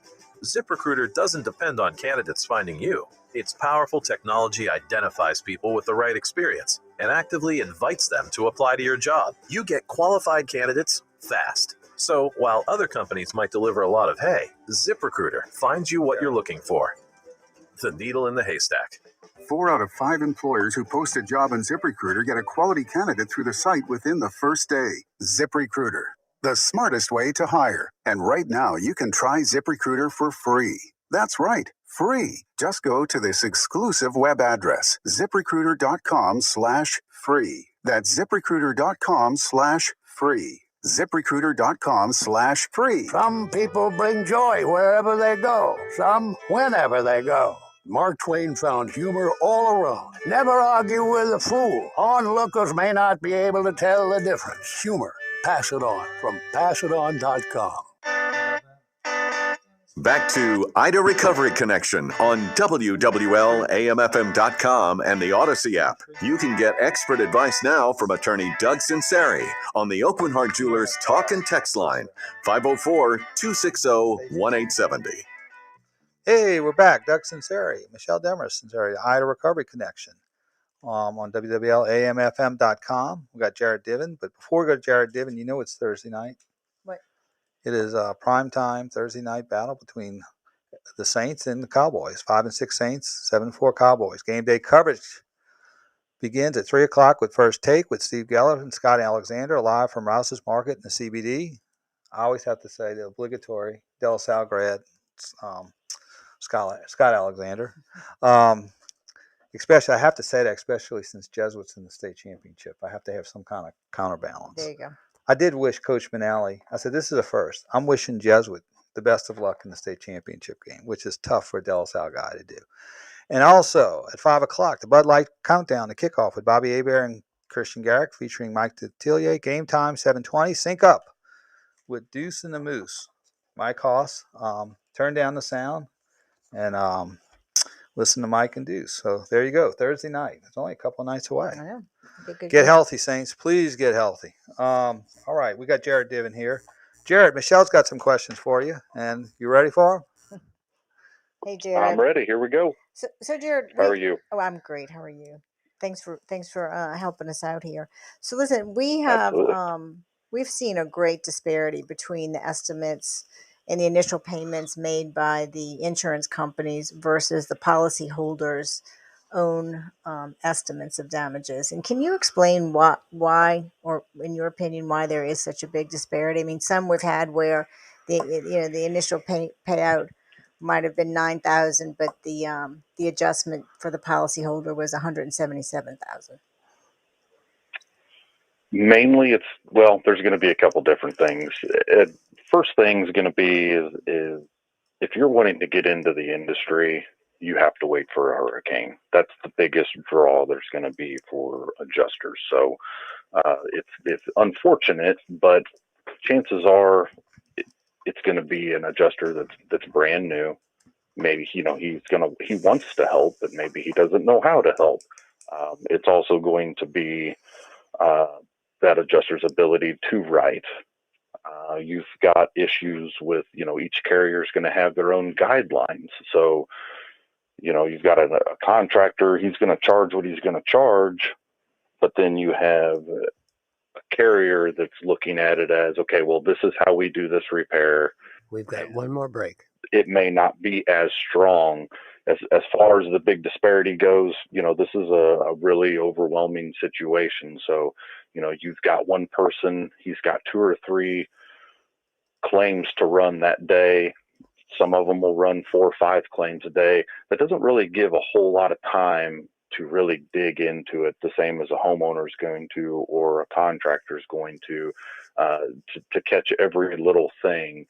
ZipRecruiter doesn't depend on candidates finding you. Its powerful technology identifies people with the right experience and actively invites them to apply to your job. You get qualified candidates fast. So while other companies might deliver a lot of hay, ZipRecruiter finds you what you're looking for. The needle in the haystack. 4 out of 5 employers who post a job on ZipRecruiter get a quality candidate through the site within the first day. ZipRecruiter, the smartest way to hire. And right now, you can try ZipRecruiter for free. That's right, free. Just go to this exclusive web address, ZipRecruiter.com/free. That's ZipRecruiter.com/free. ZipRecruiter.com/free. Some people bring joy wherever they go. Some whenever they go. Mark Twain found humor all around. Never argue with a fool. Onlookers may not be able to tell the difference. Humor. Pass it on from PassItOn.com. Back to Ida Recovery Connection on WWL AMFM.com and the Odyssey app. You can get expert advice now from attorney Doug Sinceri on the Oakwyn Hart Jewelers Talk and Text line, 504-260-1870. Hey, we're back. Doug Sinceri, Michelle Demers Sinceri, Ida Recovery Connection on WWL AMFM.com. We got Jared Diven. But before we go to Jared Diven, you know it's Thursday night. What? It is a primetime Thursday night battle between the Saints and the Cowboys. 5-6 Saints, 7-4 Cowboys. Game day coverage begins at 3 o'clock with First Take with Steve Geller and Scott Alexander live from Rouse's Market in the CBD. I always have to say the obligatory De La Salle grad, Scott Alexander. Especially, I have to say that, especially since Jesuits in the state championship. I have to have some kind of counterbalance. There you go. I did wish Coach Manali, I said, this is a first. I'm wishing Jesuit the best of luck in the state championship game, which is tough for a De La Salle guy to do. And also, at 5 o'clock, the Bud Light Countdown, the kickoff with Bobby Hebert and Christian Garrick featuring Mike Detillier. Game time, 7:20. Sync up with Deuce and the Moose. Mike Hoss, turn down the sound and listen to Mike and Deuce. So there you go, Thursday night. It's only a couple of nights away. I know. Get healthy, Saints. Please get healthy. All right, we got Jared Diven here. Jared, Michelle's got some questions for you, and you ready for them? Hey, Jared. I'm ready. Here we go. So Jared, how are you? Oh, I'm great. How are you? Thanks for helping us out here. So listen, we have we've seen a great disparity between the estimates and the initial payments made by the insurance companies versus the policyholders' own estimates of damages. And can you explain why, or in your opinion, why there is such a big disparity? I mean, some we've had where the initial payout might have been $9,000, but the adjustment for the policyholder was $177,000. Mainly, there's going to be a couple different things. First thing is going to be is if you're wanting to get into the industry, you have to wait for a hurricane. That's the biggest draw there's going to be for adjusters. So it's unfortunate, but chances are it's going to be an adjuster that's brand new. Maybe he wants to help, but maybe he doesn't know how to help. It's also going to be that adjuster's ability to write. You've got issues with, each carrier is going to have their own guidelines. So, you've got a contractor, he's going to charge what he's going to charge, but then you have a carrier that's looking at it as, okay, well, this is how we do this repair. We've got one more break. It may not be as strong as far as the big disparity goes. This is a really overwhelming situation. So, you've got one person, he's got 2 or 3 claims to run that day. Some of them will run 4 or 5 claims a day. That doesn't really give a whole lot of time to really dig into it, the same as a homeowner is going to, or a contractor is going to catch every little thing.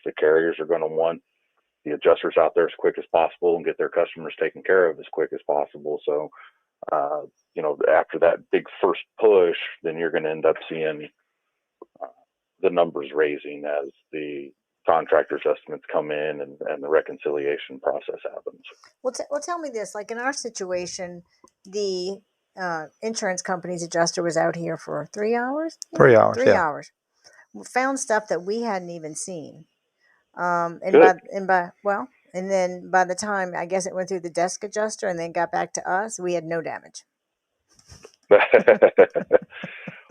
The carriers are going to want the adjusters out there as quick as possible and get their customers taken care of as quick as possible. So, after that big first push, then you're going to end up seeing the numbers raising as the contractors' estimates come in and the reconciliation process happens. Well, tell me this. Like in our situation, the insurance company's adjuster was out here for 3 hours? 3 hours, 3 hours. We found stuff that we hadn't even seen. And then by the time, I guess it went through the desk adjuster and then got back to us, we had no damage.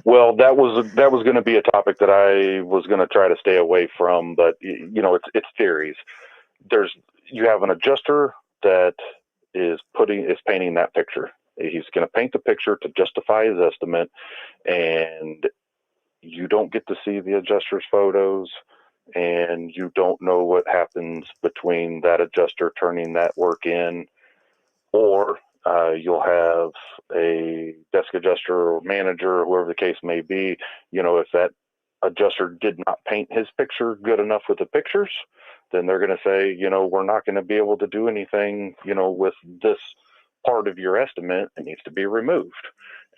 Well, that was going to be a topic that I was going to try to stay away from, but it's theories. You have an adjuster that is painting that picture. He's going to paint the picture to justify his estimate, and you don't get to see the adjuster's photos, and you don't know what happens between that adjuster turning that work in, or you'll have a desk adjuster or manager, or whoever the case may be. If that adjuster did not paint his picture good enough with the pictures, then they're going to say, we're not going to be able to do anything, with this part of your estimate. It needs to be removed.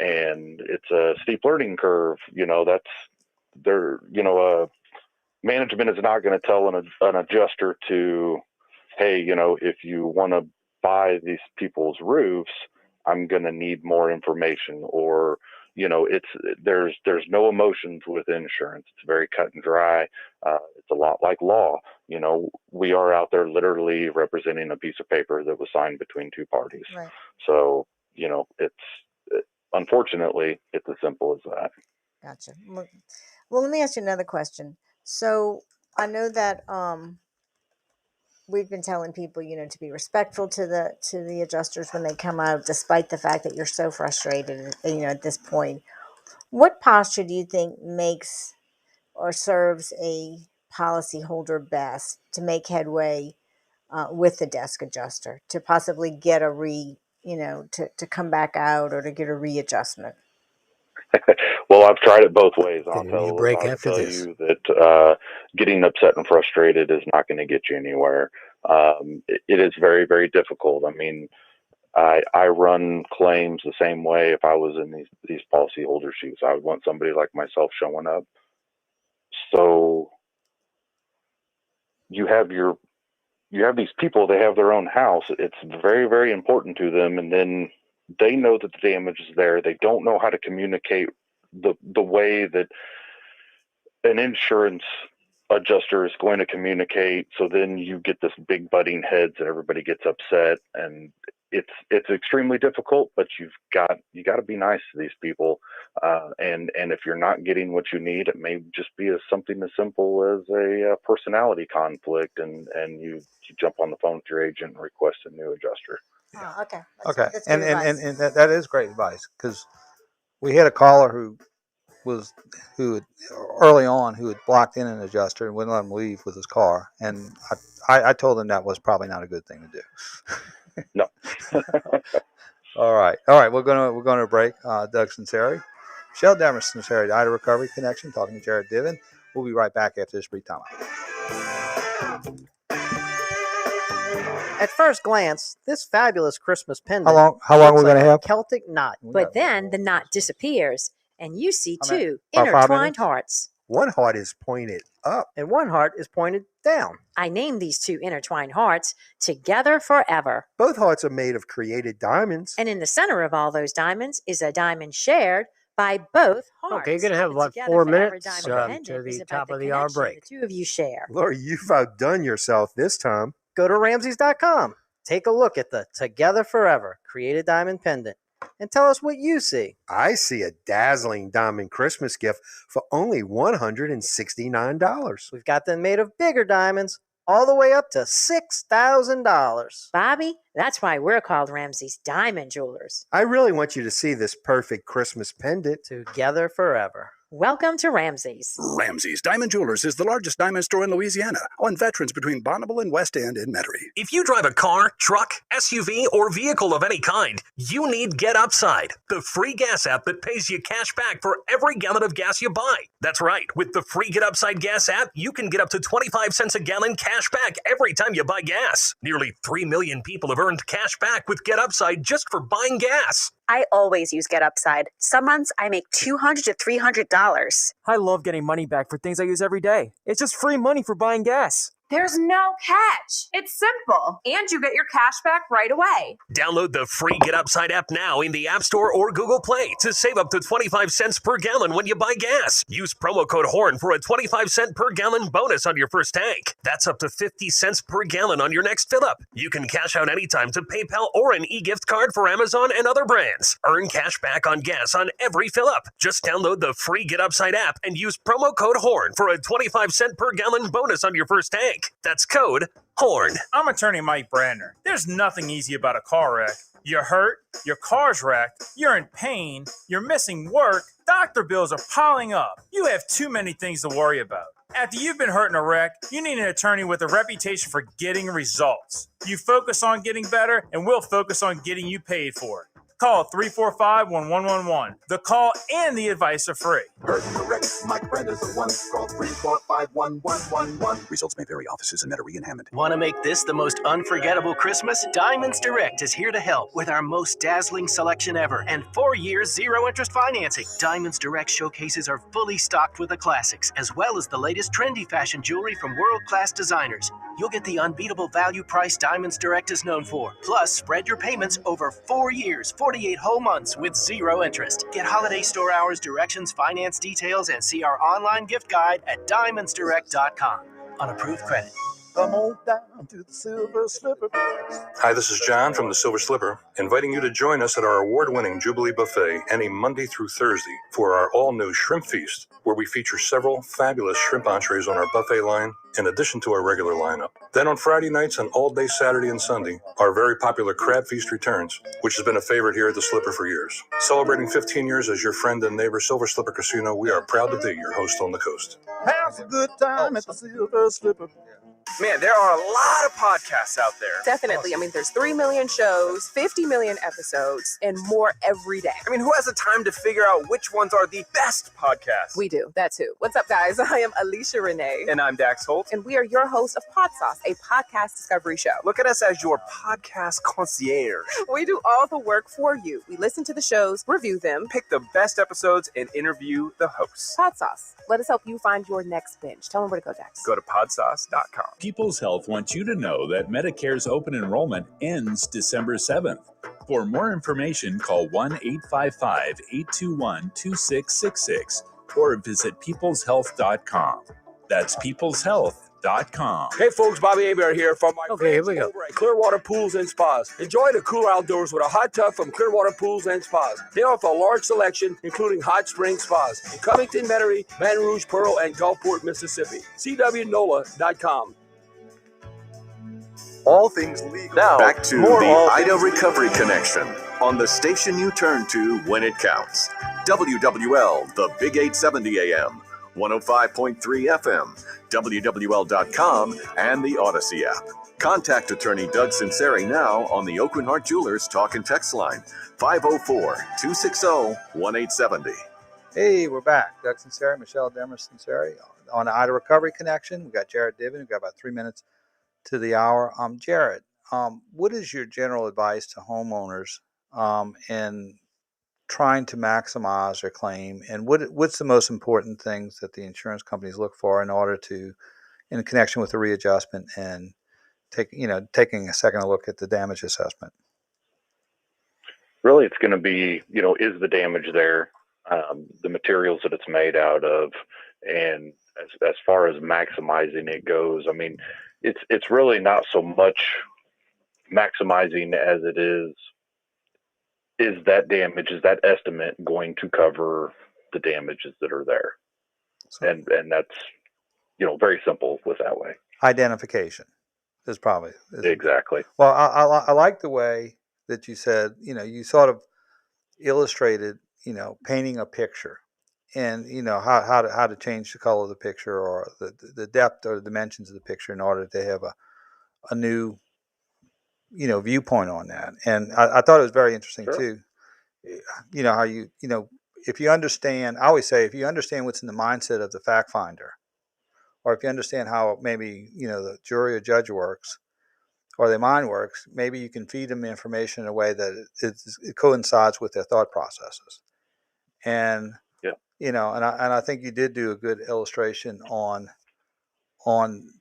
And it's a steep learning curve. Management is not going to tell an adjuster to, hey, if you want to buy these people's roofs, I'm going to need more information, or, there's no emotions with insurance. It's very cut and dry. It's a lot like law. We are out there literally representing a piece of paper that was signed between 2 parties. Right. So, unfortunately, it's as simple as that. Gotcha. Well, let me ask you another question. So I know that we've been telling people, to be respectful to the adjusters when they come out, despite the fact that you're so frustrated, at this point. What posture do you think makes or serves a policyholder best to make headway with the desk adjuster to possibly get to come back out or to get a readjustment? Well, I've tried it both ways. Then we need a break after this. You that getting upset and frustrated is not going to get you anywhere. It is very, very difficult. I mean, I run claims the same way. If I was in these policyholder shoes, I would want somebody like myself showing up. So you have these people, they have their own house. It's very, very important to them. And then they know that the damage is there. They don't know how to communicate the way that an insurance adjuster is going to communicate. So then you get this big butting heads and everybody gets upset, and it's extremely difficult, but you got to be nice to these people. And if you're not getting what you need, it may just be something as simple as a personality conflict, and you jump on the phone with your agent and request a new adjuster. Oh, okay. That's and good advice. that is great advice, because we had a caller who had early on who had blocked in an adjuster and wouldn't let him leave with his car, and I told him that was probably not a good thing to do. No. All right. We're gonna break. Doug Sinceri, Michelle Demers Sinceri, the Ida Recovery Connection, talking to Jared Diven. We'll be right back after this brief time. At first glance, this fabulous Christmas pendant. How long are we looks going to like have? a Celtic knot. But then the knot disappears, and you see How many? two About 5 intertwined minutes? hearts. One heart is pointed up. And one heart is pointed down. I named these two intertwined hearts Together Forever. Both hearts are made of created diamonds. And in the center of all those diamonds is a diamond shared by both hearts. Okay, you're going to have The about Together 4 Forever minutes diamond to pendant is the about top the of the hour connection break. the two of you share. Lori, you've outdone yourself this time. Go to Ramses.com. Take a look at the Together Forever created diamond pendant and tell us what you see. I see a dazzling diamond Christmas gift for only $169. We've got them made of bigger diamonds, all the way up to $6,000. Bobby, that's why we're called Ramsey's Diamond Jewelers. I really want you to see this perfect Christmas pendant. Together Forever. Welcome to Ramsey's. Ramsey's Diamond Jewelers is the largest diamond store in Louisiana, on Veterans between Bonneville and West End in Metairie. If you drive a car, truck, SUV, or vehicle of any kind, you need Get Upside, the free gas app that pays you cash back for every gallon of gas you buy. That's right. With the free Get Upside gas app, you can get up to 25 cents a gallon cash back every time you buy gas. Nearly 3 million people have earned cash back with Get Upside just for buying gas. I always use Get Upside. Some months I make $200 to $300. I love getting money back for things I use every day. It's just free money for buying gas. There's no catch. It's simple. And you get your cash back right away. Download the free Get Upside app now in the App Store or Google Play to save up to 25 cents per gallon when you buy gas. Use promo code HORN for a 25 cent per gallon bonus on your first tank. That's up to 50 cents per gallon on your next fill up. You can cash out anytime to PayPal or an e-gift card for Amazon and other brands. Earn cash back on gas on every fill up. Just download the free Get Upside app and use promo code HORN for a 25 cent per gallon bonus on your first tank. That's code HORN. I'm attorney Mike Brandner. There's nothing easy about a car wreck. You're hurt, your car's wrecked, you're in pain, you're missing work, doctor bills are piling up. You have too many things to worry about. After you've been hurt in a wreck, you need an attorney with a reputation for getting results. You focus on getting better, and we'll focus on getting you paid for it. Call 345-1111. The call and the advice are free. Hurt in the wreck, Mike Brandner's the one. Call 345-1111. Results may vary. Offices in Metairie and Hammond. Want to make this the most unforgettable Christmas? Diamonds Direct is here to help with our most dazzling selection ever and 4 years zero-interest financing. Diamonds Direct showcases are fully stocked with the classics, as well as the latest trendy fashion jewelry from world-class designers. You'll get the unbeatable value price Diamonds Direct is known for. Plus, spread your payments over 4 years, 48 whole months with zero interest. Get holiday store hours, directions, finance details, and see our online gift guide at diamondsdirect.com. On approved credit. Come on down to the Silver Slipper. Hi, this is John from the Silver Slipper, inviting you to join us at our award-winning Jubilee Buffet any Monday through Thursday for our all-new Shrimp Feast, where we feature several fabulous shrimp entrees on our buffet line, in addition to our regular lineup. Then on Friday nights and all day Saturday and Sunday, our very popular Crab Feast returns, which has been a favorite here at the Slipper for years. Celebrating 15 years as your friend and neighbor Silver Slipper Casino, we are proud to be your host on the coast. Have a good time at the Silver Slipper. Man, there are a lot of podcasts out there. Definitely. I mean, there's 3 million shows, 50 million episodes, and more every day. I mean, who has the time to figure out which ones are the best podcasts? We do. That's who. What's up, guys? I am Alicia Renee. And I'm Dax Holt. And we are your hosts of Pod Sauce, a podcast discovery show. Look at us as your podcast concierge. We do all the work for you. We listen to the shows, review them, pick the best episodes, and interview the hosts. Pod Sauce. Let us help you find your next binge. Tell them where to go, Dax. Go to podsauce.com. People's Health wants you to know that Medicare's open enrollment ends December 7th. For more information, call 1-855-821-2666 or visit peopleshealth.com. That's peopleshealth.com. Hey folks, Bobby Hebert here from my Okay, here we go. over at Clearwater Pools and Spas. Enjoy the cool outdoors with a hot tub from Clearwater Pools and Spas. They offer a large selection, including hot spring spas in Covington, Metairie, Baton Rouge, Pearl, and Gulfport, Mississippi. CWNOLA.com. All things legal. Now, back to more the all Ida things Recovery Connection on the station you turn to when it counts. WWL, the Big 870 AM, 105.3 FM, WWL.com, and the Odyssey app. Contact attorney Doug Sinceri now on the Oakland Heart Jewelers Talk and Text line, 504-260-1870. Hey, we're back. Doug Sinceri, Michelle Demers Sinceri on the Ida Recovery Connection. We got Jared Diven. We've got about 3 minutes to the hour. Jared, what is your general advice to homeowners in trying to maximize their claim, and what's the most important things that the insurance companies look for in order to, in connection with the readjustment and taking a second look at the damage assessment? Really, it's going to be, is the damage there, the materials that it's made out of, and as far as maximizing it goes, I mean, it's really not so much maximizing as it is that damage, is that estimate going to cover the damages that are there? And that's, very simple with that way. Identification is probably. Exactly. Well, I like the way that you said, you sort of illustrated, painting a picture and, how to change the color of the picture or the depth or the dimensions of the picture in order to have a new, viewpoint on that. And I thought it was very interesting too. How you, if you understand, I always say, if you understand what's in the mindset of the fact finder, or if you understand how maybe, the jury or judge works, or their mind works, maybe you can feed them information in a way that it coincides with their thought processes. And, and I think you did do a good illustration on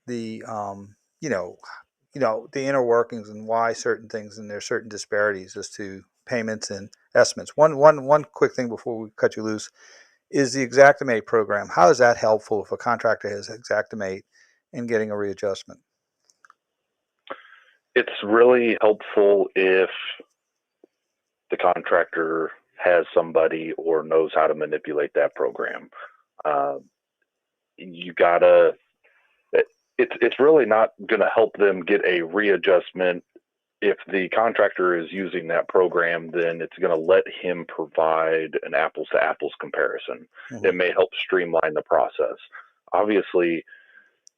the, the inner workings and why certain things, and there's certain disparities as to payments and estimates. One quick thing before we cut you loose is the Xactimate program. How is that helpful if a contractor has Xactimate in getting a readjustment? It's really helpful if the contractor has somebody or knows how to manipulate that program. It's really not going to help them get a readjustment. If the contractor is using that program, then it's going to let him provide an apples to apples comparison. Mm-hmm. It may help streamline the process. Obviously,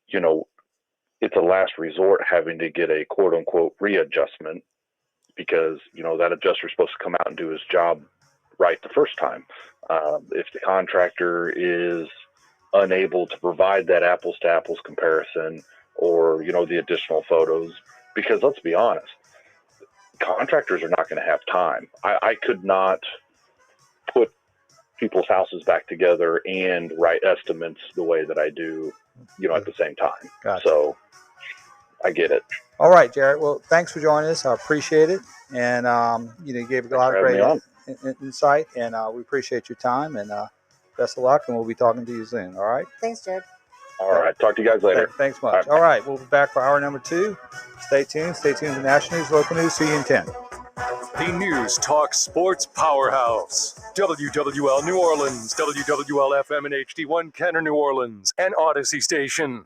it's a last resort having to get a quote unquote readjustment because, that adjuster is supposed to come out and do his job right the first time. If the contractor is unable to provide that apples to apples comparison or, the additional photos, because let's be honest, contractors are not going to have time. I could not put people's houses back together and write estimates the way that I do, at the same time. Gotcha. So I get it. All right, Jared. Well, thanks for joining us. I appreciate it. And, you gave a lot of great insight, and we appreciate your time, and best of luck, and we'll be talking to you soon. All right. Thanks, Jared. All right. Talk to you guys later. Thanks much. All right. We'll be back for hour number 2. Stay tuned. Stay tuned to National News, Local News. See you in 10. The News Talk Sports Powerhouse. WWL New Orleans, WWL FM and HD1 Kenner New Orleans, and Odyssey Station.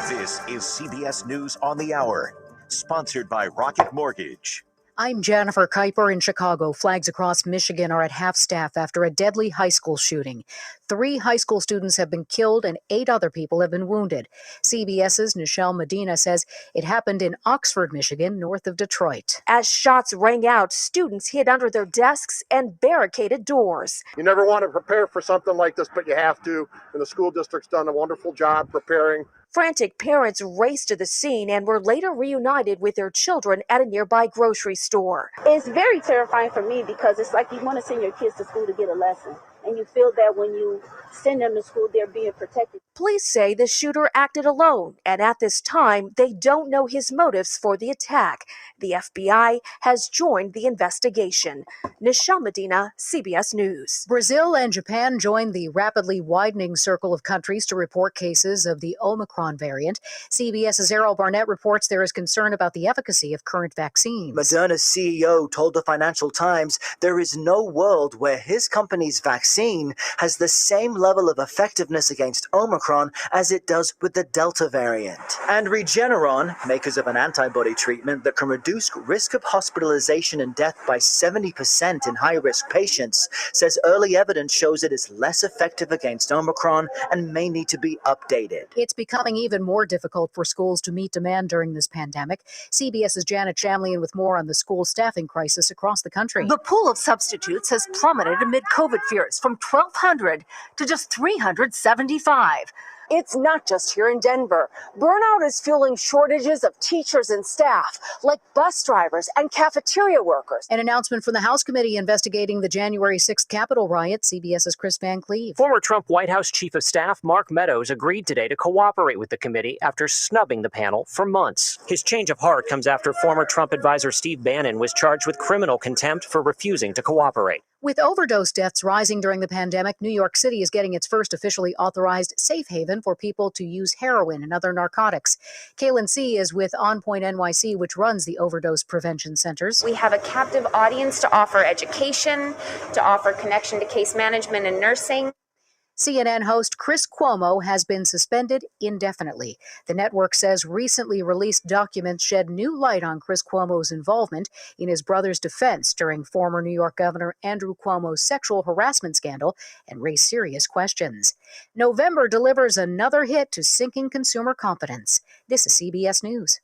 This is CBS News on the Hour, sponsored by Rocket Mortgage. I'm Jennifer Kuiper in Chicago. Flags across Michigan are at half-staff after a deadly high school shooting. 3 high school students have been killed and 8 other people have been wounded. CBS's Nichelle Medina says it happened in Oxford, Michigan, north of Detroit. As shots rang out, students hid under their desks and barricaded doors. You never want to prepare for something like this, but you have to. And the school district's done a wonderful job preparing. Frantic parents raced to the scene and were later reunited with their children at a nearby grocery store. It's very terrifying for me because it's like you want to send your kids to school to get a lesson. And you feel that when you send them to school, they're being protected. Police say the shooter acted alone, and at this time, they don't know his motives for the attack. The FBI has joined the investigation. Nichelle Medina, CBS News. Brazil and Japan joined the rapidly widening circle of countries to report cases of the Omicron variant. CBS's Errol Barnett reports there is concern about the efficacy of current vaccines. Moderna's CEO told the Financial Times there is no world where his company's vaccine has the same level of effectiveness against Omicron as it does with the Delta variant. And Regeneron, makers of an antibody treatment that can reduce risk of hospitalization and death by 70% in high-risk patients, says early evidence shows it is less effective against Omicron and may need to be updated. It's becoming even more difficult for schools to meet demand during this pandemic. CBS's Janet Shamlian with more on the school staffing crisis across the country. The pool of substitutes has plummeted amid COVID fears from 1,200 to just 375. It's not just here in Denver. Burnout is fueling shortages of teachers and staff, like bus drivers and cafeteria workers. An announcement from the House Committee investigating the January 6th Capitol riot. CBS's Chris Van Cleve. Former Trump White House Chief of Staff Mark Meadows agreed today to cooperate with the committee after snubbing the panel for months. His change of heart comes after former Trump advisor Steve Bannon was charged with criminal contempt for refusing to cooperate. With overdose deaths rising during the pandemic, New York City is getting its first officially authorized safe haven for people to use heroin and other narcotics. Kaylin C. is with On Point NYC, which runs the overdose prevention centers. We have a captive audience to offer education, to offer connection to case management and nursing. CNN host Chris Cuomo has been suspended indefinitely. The network says recently released documents shed new light on Chris Cuomo's involvement in his brother's defense during former New York Governor Andrew Cuomo's sexual harassment scandal and raised serious questions. November delivers another hit to sinking consumer confidence. This is CBS News.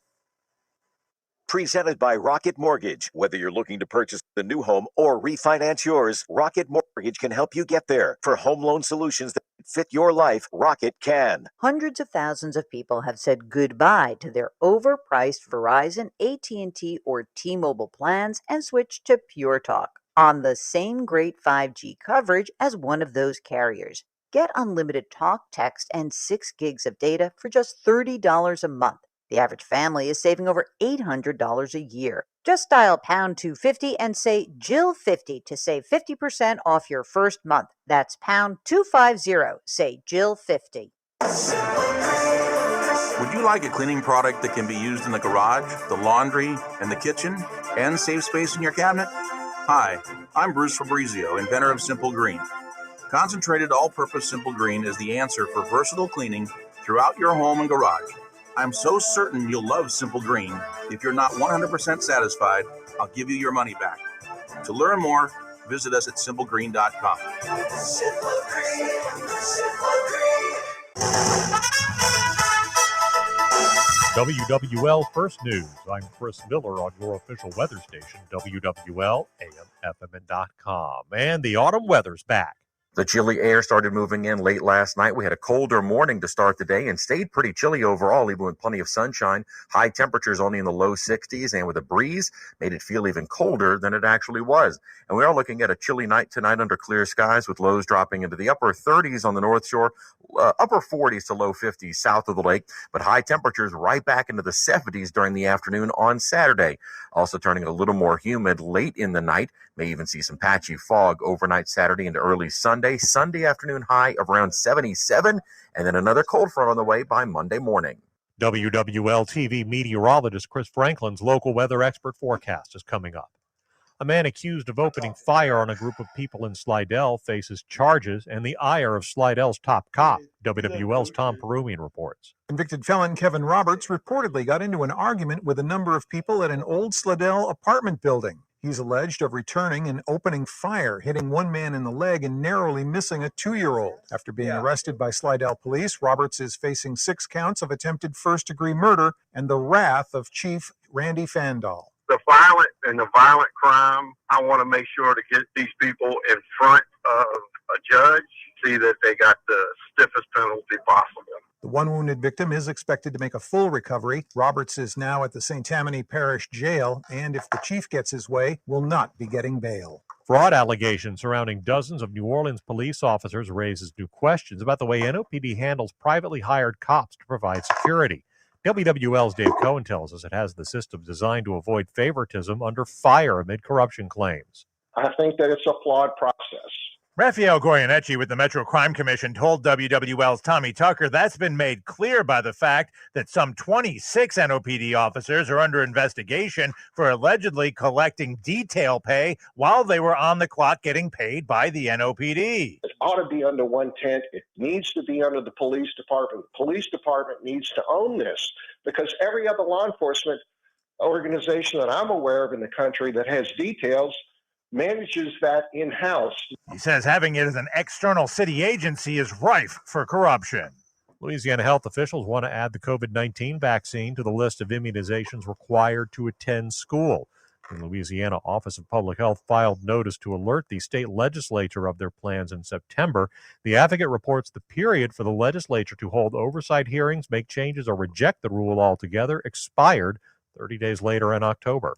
Presented by Rocket Mortgage. Whether you're looking to purchase the new home or refinance yours, Rocket Mortgage can help you get there. For home loan solutions that fit your life, Rocket can. Hundreds of thousands of people have said goodbye to their overpriced Verizon, AT&T, or T-Mobile plans and switched to Pure Talk on the same great 5G coverage as one of those carriers. Get unlimited talk, text, and 6 gigs of data for just $30 a month. The average family is saving over $800 a year. Just dial pound 250 and say Jill50 to save 50% off your first month. That's pound 250. Say Jill50. Would you like a cleaning product that can be used in the garage, the laundry, and the kitchen, and save space in your cabinet? Hi, I'm Bruce Fabrizio, inventor of Simple Green. Concentrated all-purpose Simple Green is the answer for versatile cleaning throughout your home and garage. I'm so certain you'll love Simple Green. If you're not 100% satisfied, I'll give you your money back. To learn more, visit us at simplegreen.com. Simple Green, Simple Green. WWL First News. I'm Chris Miller on your official weather station, WWL AM/FM.com. And the autumn weather's back. The chilly air started moving in late last night. We had a colder morning to start the day and stayed pretty chilly overall, even with plenty of sunshine. High temperatures only in the low 60s, and with a breeze, made it feel even colder than it actually was. And we are looking at a chilly night tonight under clear skies, with lows dropping into the upper 30s on the North Shore, upper 40s to low 50s south of the lake, but high temperatures right back into the 70s during the afternoon on Saturday. Also turning a little more humid late in the night. May even see some patchy fog overnight Saturday into early Sunday. Saturday, Sunday afternoon high of around 77, and then another cold front on the way by Monday morning. WWL TV meteorologist Chris Franklin's local weather expert forecast is coming up. A man accused of opening fire on a group of people in Slidell faces charges and the ire of Slidell's top cop. WWL's Tom Perumian reports. Convicted felon Kevin Roberts reportedly got into an argument with a number of people at an old Slidell apartment building. He's alleged of returning and opening fire, hitting one man in the leg and narrowly missing a 2-year-old. After being arrested by Slidell police, Roberts is facing 6 counts of attempted first-degree murder and the wrath of Chief Randy Fandall. The violent crime, I want to make sure to get these people in front of a judge, see that they got the stiffest penalty possible. The one wounded victim is expected to make a full recovery. Roberts is now at the St. Tammany Parish Jail, and if the chief gets his way, will not be getting bail. Fraud allegations surrounding dozens of New Orleans police officers raises new questions about the way NOPD handles privately hired cops to provide security. WWL's Dave Cohen tells us it has the system designed to avoid favoritism under fire amid corruption claims. I think that it's a flawed process. Raphael Goyeneche with the Metro Crime Commission told WWL's Tommy Tucker that's been made clear by the fact that some 26 NOPD officers are under investigation for allegedly collecting detail pay while they were on the clock getting paid by the NOPD. It ought to be under one tent. It needs to be under the police department. The police department needs to own this because every other law enforcement organization that I'm aware of in the country that has details manages that in-house. He says having it as an external city agency is rife for corruption. Louisiana health officials want to add the COVID-19 vaccine to the list of immunizations required to attend school. The Louisiana Office of Public Health filed notice to alert the state legislature of their plans in September. The Advocate reports the period for the legislature to hold oversight hearings, make changes, or reject the rule altogether expired 30 days later in October.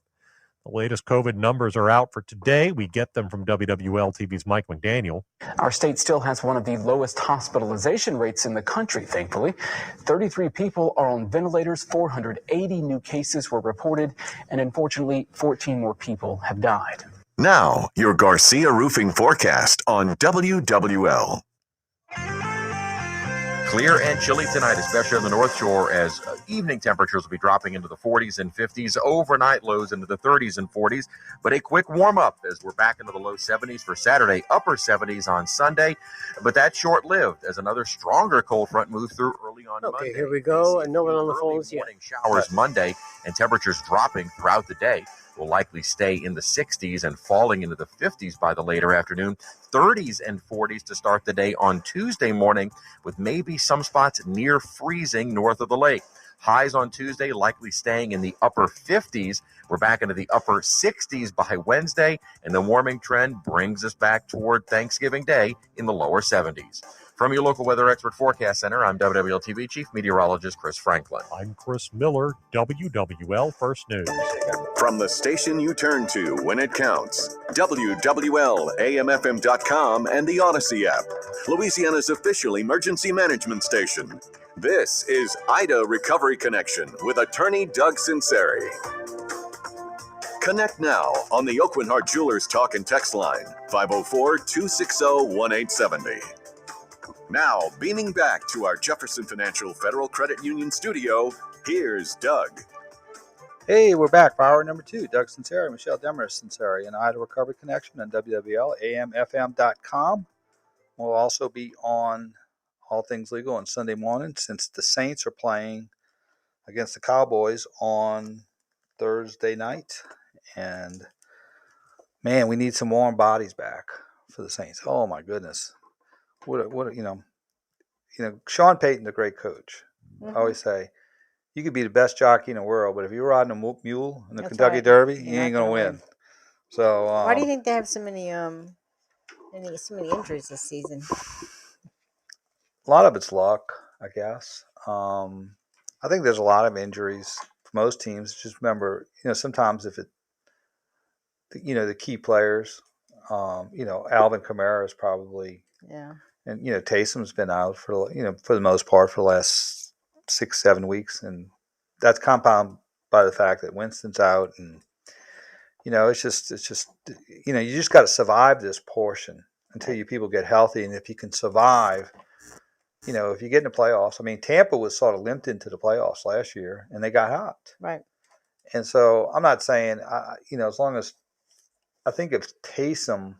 The latest COVID numbers are out for today. We get them from WWL TV's Mike McDaniel. Our state still has one of the lowest hospitalization rates in the country, thankfully. 33 people are on ventilators, 480 new cases were reported, and unfortunately, 14 more people have died. Now, your Garcia Roofing forecast on WWL. Clear and chilly tonight, especially on the North Shore, as evening temperatures will be dropping into the 40s and 50s, overnight lows into the 30s and 40s, but a quick warm-up as we're back into the low 70s for Saturday, upper 70s on Sunday, but that's short-lived as another stronger cold front moves through early on Monday. Okay, here we go, and no one on the phones yet. Morning showers Monday, and temperatures dropping throughout the day. Will likely stay in the 60s and falling into the 50s by the later afternoon. 30s and 40s to start the day on Tuesday morning, with maybe some spots near freezing north of the lake. Highs on Tuesday likely staying in the upper 50s. We're back into the upper 60s by Wednesday, and the warming trend brings us back toward Thanksgiving Day in the lower 70s. From your local weather expert forecast center, I'm WWL TV Chief Meteorologist Chris Franklin. I'm Chris Miller, WWL First News. From the station you turn to when it counts, WWL, AMFM.com, and the Odyssey app, Louisiana's official emergency management station. This is Ida Recovery Connection with attorney Doug Sinceri. Connect now on the Oakland Heart Jewelers Talk and Text line, 504-260-1870. Now, beaming back to our Jefferson Financial Federal Credit Union studio, here's Doug. Hey, we're back for hour number 2. Doug Sinceri, Michelle Demers Sinceri, and Ida Recovery Connection on WWL, AMFM.com. We'll also be on All Things Legal on Sunday morning since the Saints are playing against the Cowboys on Thursday night. And, man, we need some warm bodies back for the Saints. Oh, my goodness. What you know, Sean Payton's a great coach. I always say, you could be the best jockey in the world, but if you're riding a mule in the Kentucky Derby, you ain't gonna win. So why do you think they have so many injuries this season? A lot of it's luck, I guess. I think there's a lot of injuries for most teams. Just remember, sometimes if the key players, Alvin Kamara is probably and Taysom's been out for the most part for the last 6-7 weeks, and that's compounded by the fact that Winston's out, and it's just you just got to survive this portion until you people get healthy, and if you can survive. You know, if you get in the playoffs, I mean, Tampa was sort of limped into the playoffs last year, and they got hot. Right. And so I'm not saying, you know, as long as I think if Taysom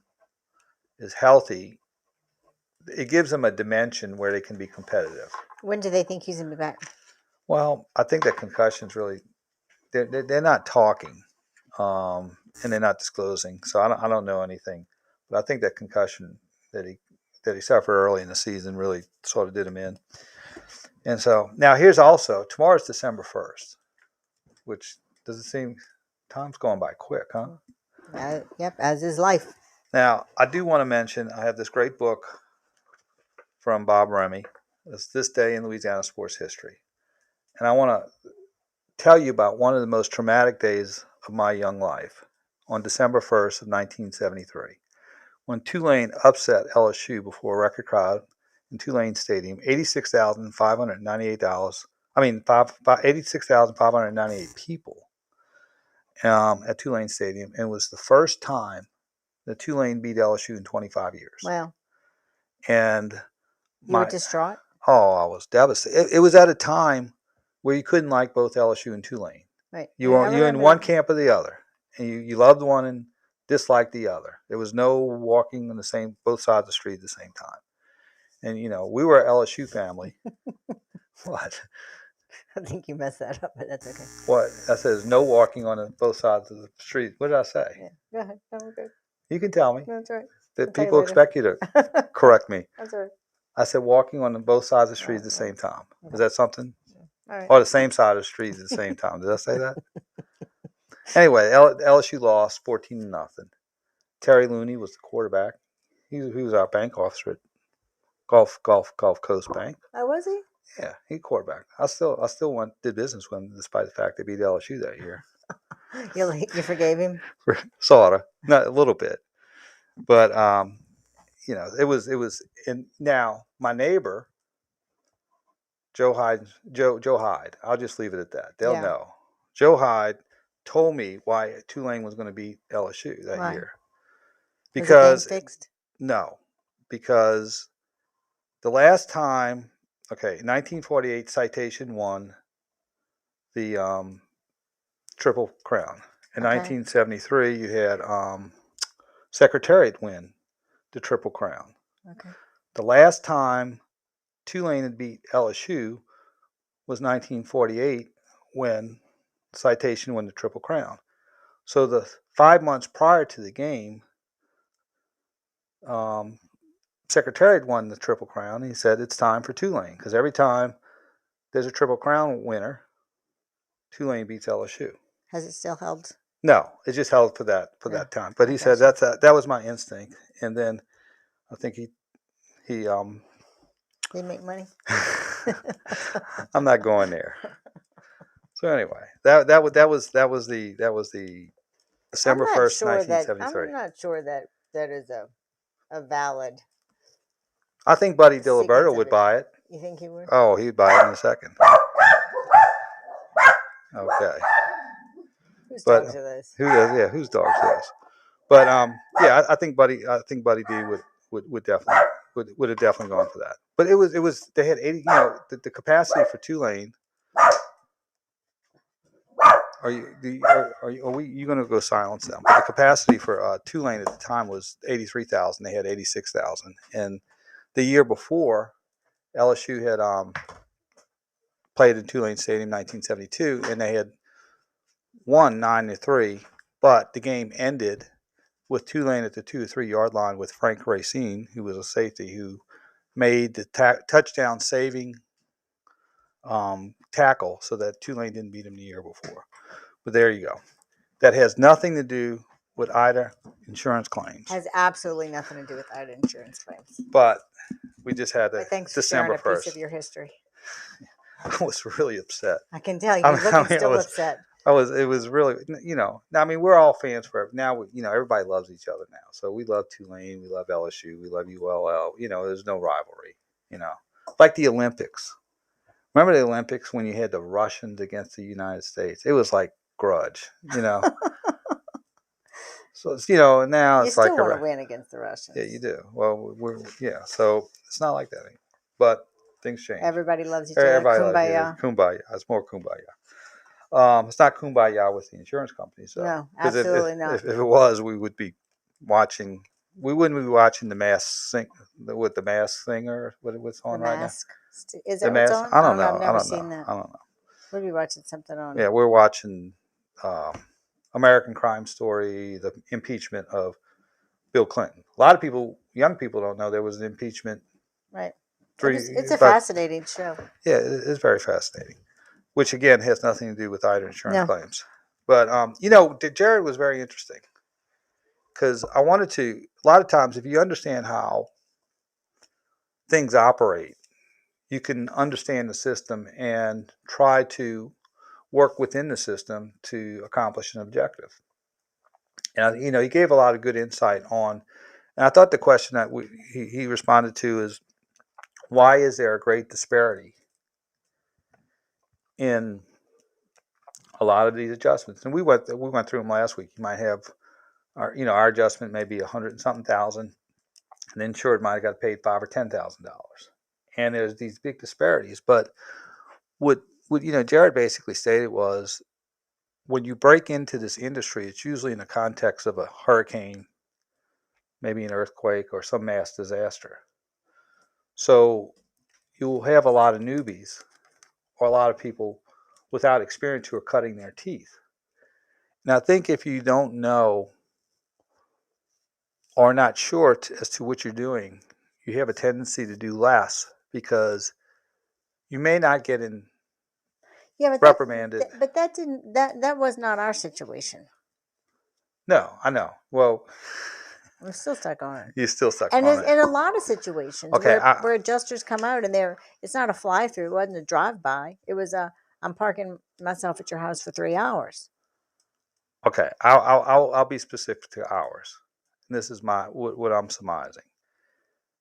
is healthy, it gives them a dimension where they can be competitive. When do they think he's going to be back? Well, I think that concussions really, they're not talking, and they're not disclosing. So I don't know anything, but I think that concussion that he suffered early in the season really sort of did him in. And so now here's also tomorrow's December 1st, which doesn't seem time's going by quick, huh? Yep, as is life. Now I do want to mention I have this great book from Bob Remy. It's This Day in Louisiana Sports History, and I want to tell you about one of the most traumatic days of my young life on December 1st of 1973, when Tulane upset LSU before a record crowd in Tulane Stadium, $86,598. I mean, 86,598 people at Tulane Stadium, and it was the first time that Tulane beat LSU in 25 years. Wow. And you were distraught? Oh, I was devastated. It was at a time where you couldn't like both LSU and Tulane. Right. You're in one camp or the other, and you loved one and disliked the other. There was no walking on both sides of the street at the same time. And, you know, we were an LSU family. What? I think you messed that up, but that's okay. What? I said there's no walking on both sides of the street. What did I say? Yeah. Go ahead. No, we're good. You can tell me. No, that's all right. That people expect you to correct me. That's all right. I said walking on both sides of the street at the same time. Is that something? All right. Or the same side of the street at the same time. Did I say that? Anyway, LSU lost 14-0. Terry Looney was the quarterback. He was our bank officer at Gulf Coast Bank. Oh, was he? Yeah, he quarterback. I still did business with him despite the fact they beat LSU that year. You forgave him? Sorta, not a little bit, but you know, it was. And now my neighbor, Joe Hyde. I'll just leave it at that. They'll know. Joe Hyde told me why Tulane was going to beat LSU that year. Because was the game fixed? No, because the last time, 1948 Citation won the Triple Crown. In 1973, you had Secretariat win the Triple Crown. Okay. The last time Tulane had beat LSU was 1948 when Citation won the Triple Crown. So the 5 months prior to the game, Secretariat won the Triple Crown. He said it's time for Tulane because every time there's a Triple Crown winner, Tulane beats LSU. Has it still held? No, it just held for that time. But he said that was my instinct, and then I think he They make money. I'm not going there. So anyway, that was the December 1st, 1973. I'm not sure that is a valid. I think Buddy Diliberto would buy it. You think he would? Oh, he'd buy it in a second. Okay. Whose dogs are those? Whose dogs are those? But I think Buddy D would definitely would have definitely gone for that. But it was they had 80. You know, the capacity for Tulane. Are you going to go silence them? But the capacity for Tulane at the time was 83,000. They had 86,000, and the year before, LSU had played in Tulane Stadium in 1972, and they had won 9-3. But the game ended with Tulane at the 2 or 3 yard line with Frank Racine, who was a safety, who made the touchdown saving tackle so that Tulane didn't beat him the year before. But there you go. That has nothing to do with Ida insurance claims. Has absolutely nothing to do with Ida insurance claims. But we just had a thanks December for sharing 1st. A piece of your history. I was really upset. I can tell you're looking still upset. It was really, you know. I mean, we're all fans forever. Now, everybody loves each other now. So we love Tulane, we love LSU, we love ULL. You know, there's no rivalry. You know, like the Olympics. Remember the Olympics when you had the Russians against the United States? It was like grudge, you know. So it's, now You it's like still want to win against the Russians. Yeah, you do. Well, so it's not like that anymore. But things change. Everybody loves each other. Everybody loves Kumbaya. Kumbaya. It's more kumbaya. It's not kumbaya with the insurance companies, though. No, absolutely not. If it was, we would be watching. We wouldn't be watching the Mask with the Mask Singer. What's on right now? Is The that what's Mask. on? I don't know. I've never I don't seen know. that. I don't know. We'll be watching something on. Yeah, we're watching American Crime Story, the impeachment of Bill Clinton. A lot of people, young people, don't know there was an impeachment. Right. It's a fascinating show. Yeah, it's very fascinating. Which again has nothing to do with either insurance claims. But Jared was very interesting because I wanted to. A lot of times, if you understand how things operate, you can understand the system and try to work within the system to accomplish an objective. And he gave a lot of good insight on. And I thought the question that he responded to is, why is there a great disparity in a lot of these adjustments? And we went through them last week. You might have our adjustment may be $100 and something thousand, and the insured might have got paid $5,000 or $10,000, and there's these big disparities. But what Jared basically stated was, when you break into this industry, it's usually in the context of a hurricane, maybe an earthquake, or some mass disaster. So you'll have a lot of newbies or a lot of people without experience who are cutting their teeth. Now, I think if you don't know or not sure as to what you're doing, you have a tendency to do less because you may not get reprimanded. But that was not our situation. No, I know. Well, we're still stuck on it. You're still stuck on it. In a lot of situations where adjusters come out and it's not a fly through, it wasn't a drive by. It was I'm parking myself at your house for 3 hours. Okay, I'll be specific to hours. And this is what I'm surmising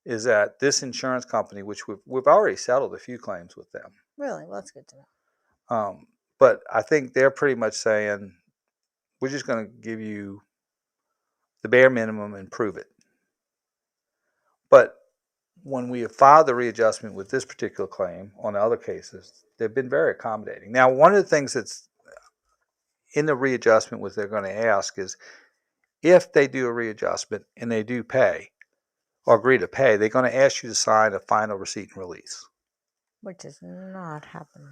is that this insurance company, which we've already settled a few claims with them. Really? Well, that's good to know. But I think they're pretty much saying, we're just going to give you the bare minimum and prove it. But when we have filed the readjustment with this particular claim on the other cases, they've been very accommodating. Now, one of the things that's in the readjustment what they're going to ask is, if they do a readjustment and they do pay or agree to pay, they're going to ask you to sign a final receipt and release. Which is not happening.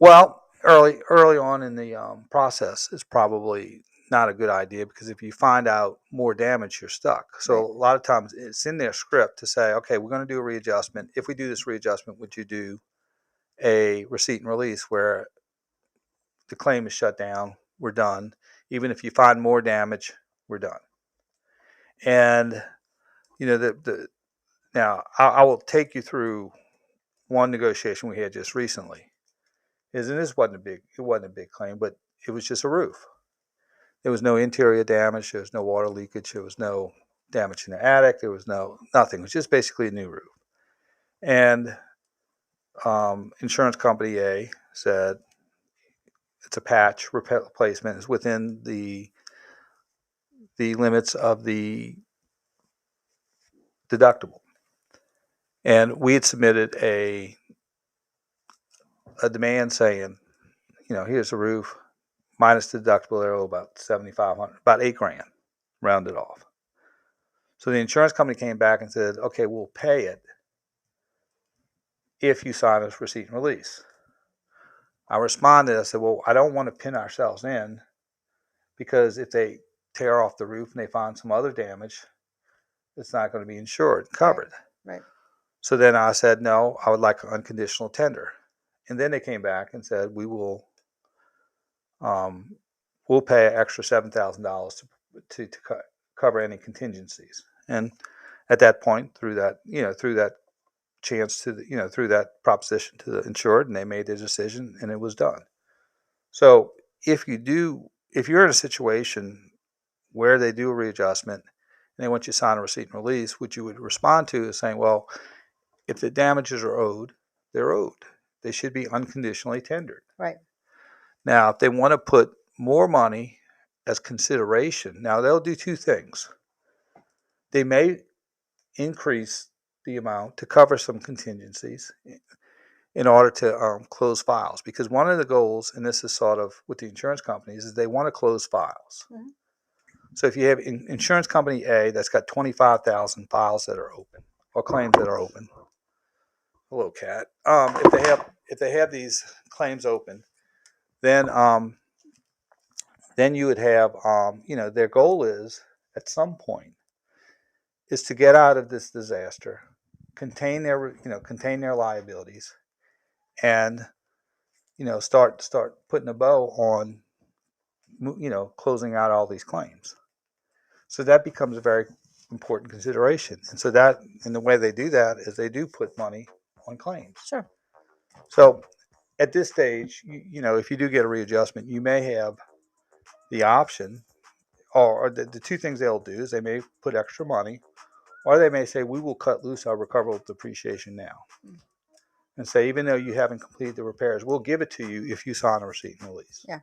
Well, early on in the process is probably not a good idea, because if you find out more damage, you're stuck. So a lot of times it's in their script to say, okay, we're going to do a readjustment. If we do this readjustment, would you do a receipt and release where the claim is shut down, we're done. Even if you find more damage, we're done. And now I will take you through one negotiation we had just recently. And this wasn't a big claim, but it was just a roof. There was no interior damage. There was no water leakage. There was no damage in the attic. There was nothing. It was just basically a new roof. And insurance company A said it's a patch replacement. It's within the limits of the deductible. And we had submitted a demand saying, here's the roof, minus the deductible, they're about $7,500, about $8,000, rounded off. So the insurance company came back and said, okay, we'll pay it if you sign us receipt and release. I responded, I said, well, I don't want to pin ourselves in, because if they tear off the roof and they find some other damage, it's not going to be insured, covered. Right. So then I said, no, I would like an unconditional tender. And then they came back and said, we'll pay an extra $7,000 to cover any contingencies. And at that point, through that chance to through that proposition to the insured, and they made their decision, and it was done. So if you're in a situation where they do a readjustment and they want you to sign a receipt and release, what you would respond to is saying, well, if the damages are owed, they're owed. They should be unconditionally tendered. Right. Now, if they want to put more money as consideration. Now, they'll do two things. They may increase the amount to cover some contingencies in order to close files, because one of the goals, and this is sort of with the insurance companies, is they want to close files. Mm-hmm. So if you have insurance company A that's got 25,000 files that are open or claims that are open, hello cat. If they have these claims open, then you would have their goal is at some point is to get out of this disaster, contain their liabilities, and start putting a bow on closing out all these claims. So that becomes a very important consideration. And so the way they do that is they do put money on claims. Sure. So at this stage, if you do get a readjustment, you may have the option, or the two things they'll do is they may put extra money, or they may say, we will cut loose our recoverable depreciation now. And say, even though you haven't completed the repairs, we'll give it to you if you sign a receipt and release. Yeah.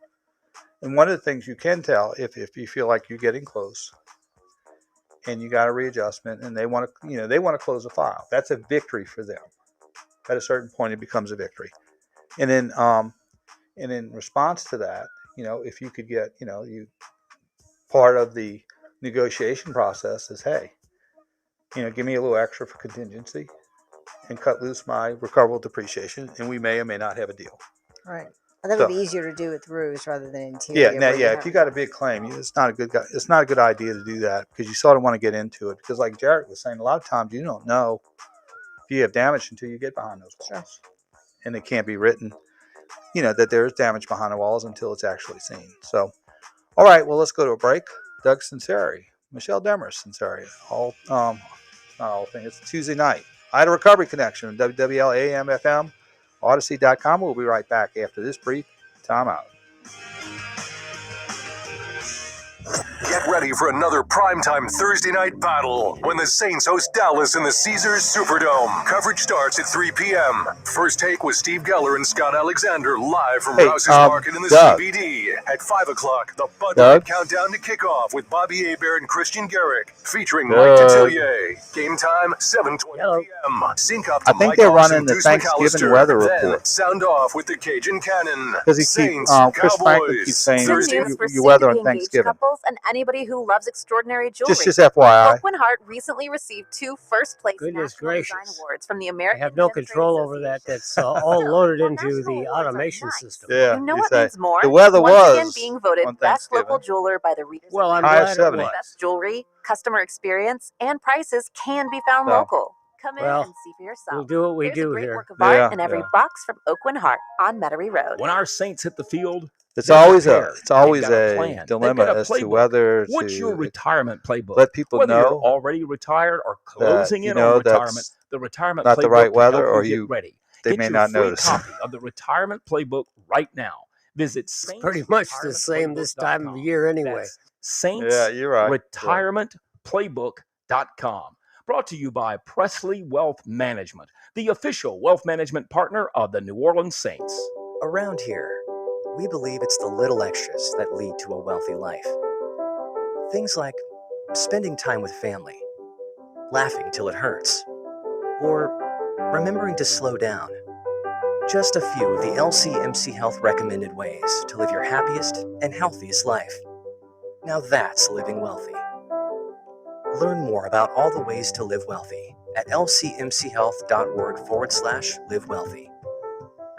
And one of the things you can tell if you feel like you're getting close and you got a readjustment and they want to close a file, that's a victory for them. At a certain point, it becomes a victory. And then in response to that, if you could get, part of the negotiation process is, hey, give me a little extra for contingency and cut loose my recoverable depreciation, and we may or may not have a deal. Right. That would be easier to do with roofs rather than interior. If you got a big claim, it's not a good idea to do that, because you sort of want to get into it. Because like Jared was saying, a lot of times you don't know if you have damage until you get behind those walls. Sure. And it can't be written, that there is damage behind the walls until it's actually seen. So, all right, well, let's go to a break. Doug Sinceri, Michelle Demers Sinceri, not all things. It's Tuesday night. I had a recovery connection on WWL AM FM, Odyssey.com. We'll be right back after this brief timeout. Get ready for another primetime Thursday night battle when the Saints host Dallas in the Caesars Superdome. Coverage starts at 3 p.m. First Take with Steve Geller and Scott Alexander live from Rouse's Market in the CBD. At 5 o'clock, the Bud Light Countdown to Kickoff with Bobby Hebert and Christian Garrick, featuring Mike Detillier. Game time, 7:20 p.m. Sync up to Mike they're Austin, running the Deuce Thanksgiving McAllister. weather Then report. sound off with the Cajun Cannon. Because Chris Franklin keeps saying your weather on Thanksgiving. Couples and anybody who loves extraordinary jewelry. Just FYI. Oakland Heart recently received 2 first-place National Design Awards from the American. I have no control over that. That's all loaded into the automation system. Yeah, you know what means more? The weather Once again being voted best local jeweler by the Readers. Well, I'm glad it was. Best jewelry, customer experience, and prices can be found local. Come in and see for yourself. We'll do what we do a great here. Work of art in every box from Oakland Heart on Metairie Road. When our Saints hit the field, it's always a dilemma as to whether what's your retirement playbook. Let people whether know you're already retired or closing in on retirement. The retirement not playbook the right weather, or you get ready. They get may your not free notice. Copy of the retirement playbook right now. Visit Saints. Pretty much the same this time of year anyway. Saints. Yeah, you're right. Retirementplaybook.com. Brought to you by Presley Wealth Management, the official wealth management partner of the New Orleans Saints. Around here, we believe it's the little extras that lead to a wealthy life. Things like spending time with family, laughing till it hurts, or remembering to slow down. Just a few of the LCMC Health recommended ways to live your happiest and healthiest life. Now that's living wealthy. Learn more about all the ways to live wealthy at lcmchealth.org/live wealthy.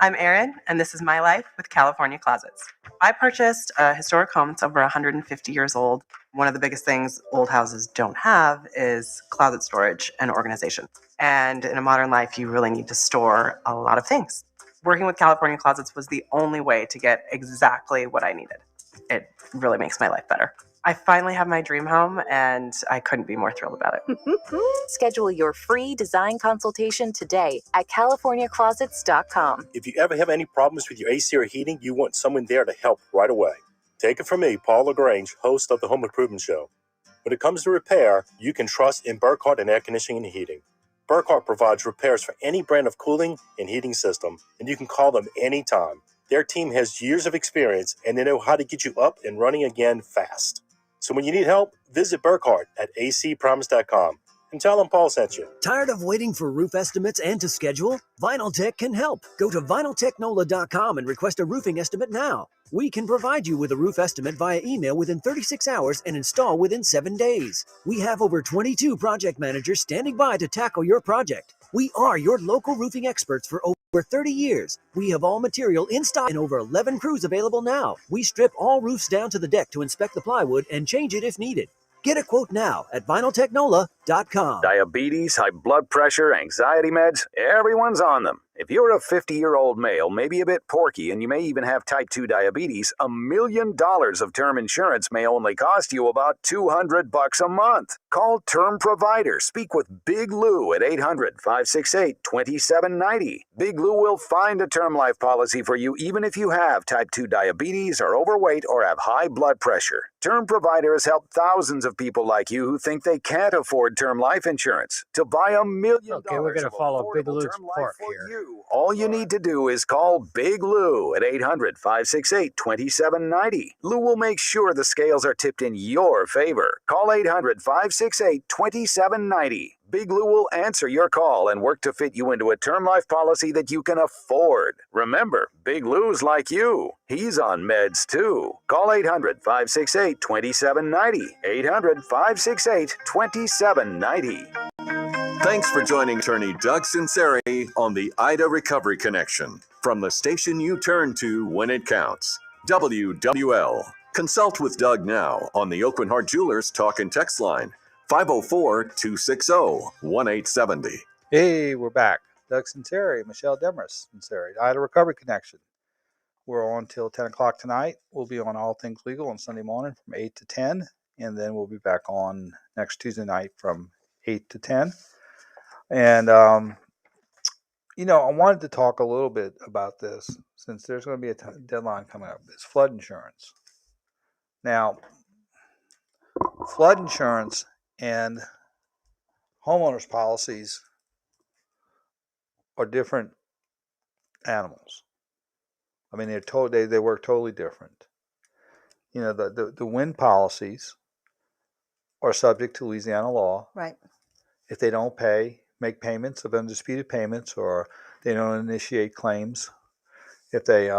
I'm Erin, and this is my life with California Closets. I purchased a historic home that's over 150 years old. One of the biggest things old houses don't have is closet storage and organization. And in a modern life, you really need to store a lot of things. Working with California Closets was the only way to get exactly what I needed. It really makes my life better. I finally have my dream home, and I couldn't be more thrilled about it. Schedule your free design consultation today at CaliforniaClosets.com. If you ever have any problems with your AC or heating, you want someone there to help right away. Take it from me, Paul LaGrange, host of the Home Improvement Show. When it comes to repair, you can trust in Burkhardt and Air Conditioning and Heating. Burkhardt provides repairs for any brand of cooling and heating system, and you can call them anytime. Their team has years of experience and they know how to get you up and running again fast. So when you need help, visit Burkhart at acpromise.com and tell them Paul sent you. Tired of waiting for roof estimates and to schedule? VinylTech can help. Go to vinyltechnola.com and request a roofing estimate now. We can provide you with a roof estimate via email within 36 hours and install within 7 days. We have over 22 project managers standing by to tackle your project. We are your local roofing experts for over 30 years. We have all material in stock and over 11 crews available now. We strip all roofs down to the deck to inspect the plywood and change it if needed. Get a quote now at vinyltechnola.com. Diabetes, high blood pressure, anxiety meds, everyone's on them. If you're a 50-year-old male, maybe a bit porky, and you may even have type 2 diabetes, $1 million of term insurance may only cost you about $200 a month. Call Term Provider. Speak with Big Lou at 800-568-2790. Big Lou will find a term life policy for you even if you have type 2 diabetes, are overweight, or have high blood pressure. Term Provider has helped thousands of people like you who think they can't afford term life insurance to buy $1 million. Okay, we're going to follow Big Lou's part here. All you need to do is call Big Lou at 800-568-2790. Lou will make sure the scales are tipped in your favor. Call 800-568-2790. Big Lou will answer your call and work to fit you into a term life policy that you can afford. Remember, Big Lou's like you. He's on meds too. Call 800-568-2790. 800-568-2790. Thanks for joining attorney Doug Sinceri on the Ida Recovery Connection, from the station you turn to when it counts, WWL. Consult with Doug now on the Oakland Heart Jewelers talk and text line, 504-260-1870. Hey, we're back. Doug Sinceri, Michelle Demers Sinceri, Ida Recovery Connection. We're on till 10 o'clock tonight. We'll be on All Things Legal on Sunday morning from 8 to 10, and then we'll be back on next Tuesday night from 8 to 10. And, I wanted to talk a little bit about this since there's going to be a deadline coming up. It's flood insurance. Now, flood insurance and homeowners policies are different animals. I mean, they work totally different. The wind policies are subject to Louisiana law. Right. If they don't make payments of undisputed payments, or they don't initiate claims, if they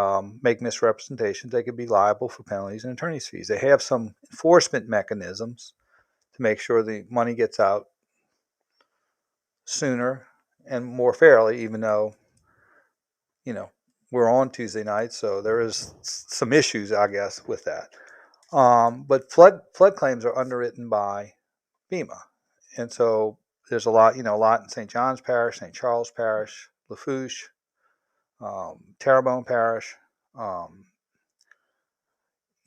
make misrepresentations, they could be liable for penalties and attorney's fees. They have some enforcement mechanisms to make sure the money gets out sooner and more fairly, even though, we're on Tuesday night, so there is some issues, I guess, with that. But flood claims are underwritten by FEMA. And so there's a lot in St. John's Parish, St. Charles Parish, Lafourche, Terrebonne Parish.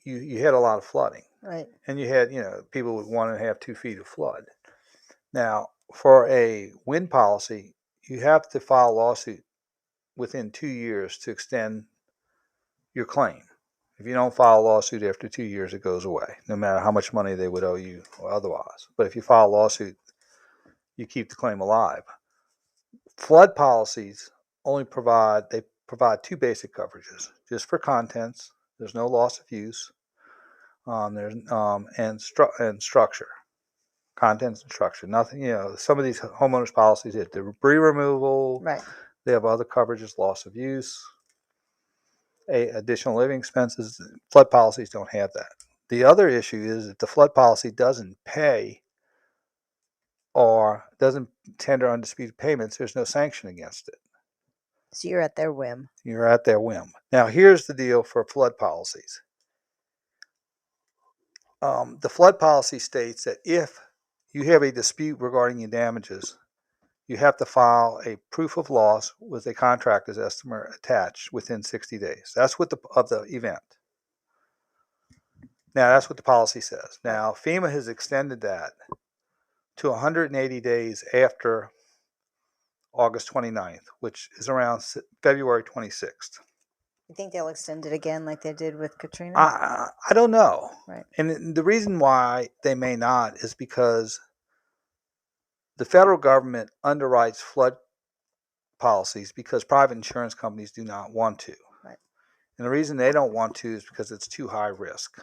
You had a lot of flooding. Right. And you had, people with 1.5, 2 feet of flood. Now, for a wind policy, you have to file a lawsuit within 2 years to extend your claim. If you don't file a lawsuit after 2 years, it goes away, no matter how much money they would owe you or otherwise. But if you file a lawsuit, you keep the claim alive. Flood policies provide 2 basic coverages, just for contents. There's no loss of use. And structure, contents and structure. Nothing. Some of these homeowners policies hit debris removal. Right. They have other coverages, loss of use, additional living expenses. Flood policies don't have that. The other issue is that the flood policy doesn't pay or doesn't tender undisputed payments. There's no sanction against it. So you're at their whim. You're at their whim. Now, here's the deal for flood policies. The flood policy states that if you have a dispute regarding your damages, you have to file a proof of loss with a contractor's estimate attached within 60 days. That's of the event. Now, that's what the policy says. Now, FEMA has extended that to 180 days after August 29th, which is around February 26th. You think they'll extend it again like they did with Katrina? I don't know. Right. And the reason why they may not is because the federal government underwrites flood policies because private insurance companies do not want to. Right. And the reason they don't want to is because it's too high risk.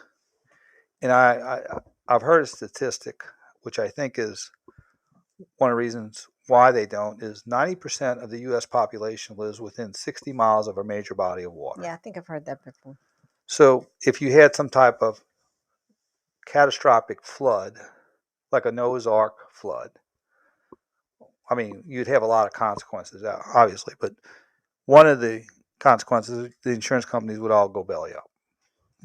And I've heard a statistic, which I think is one of the reasons why they don't, is 90% of the U.S. population lives within 60 miles of a major body of water. Yeah, I think I've heard that before. So if you had some type of catastrophic flood, like a Noah's Ark flood, I mean, you'd have a lot of consequences, obviously, but one of the consequences, the insurance companies would all go belly up.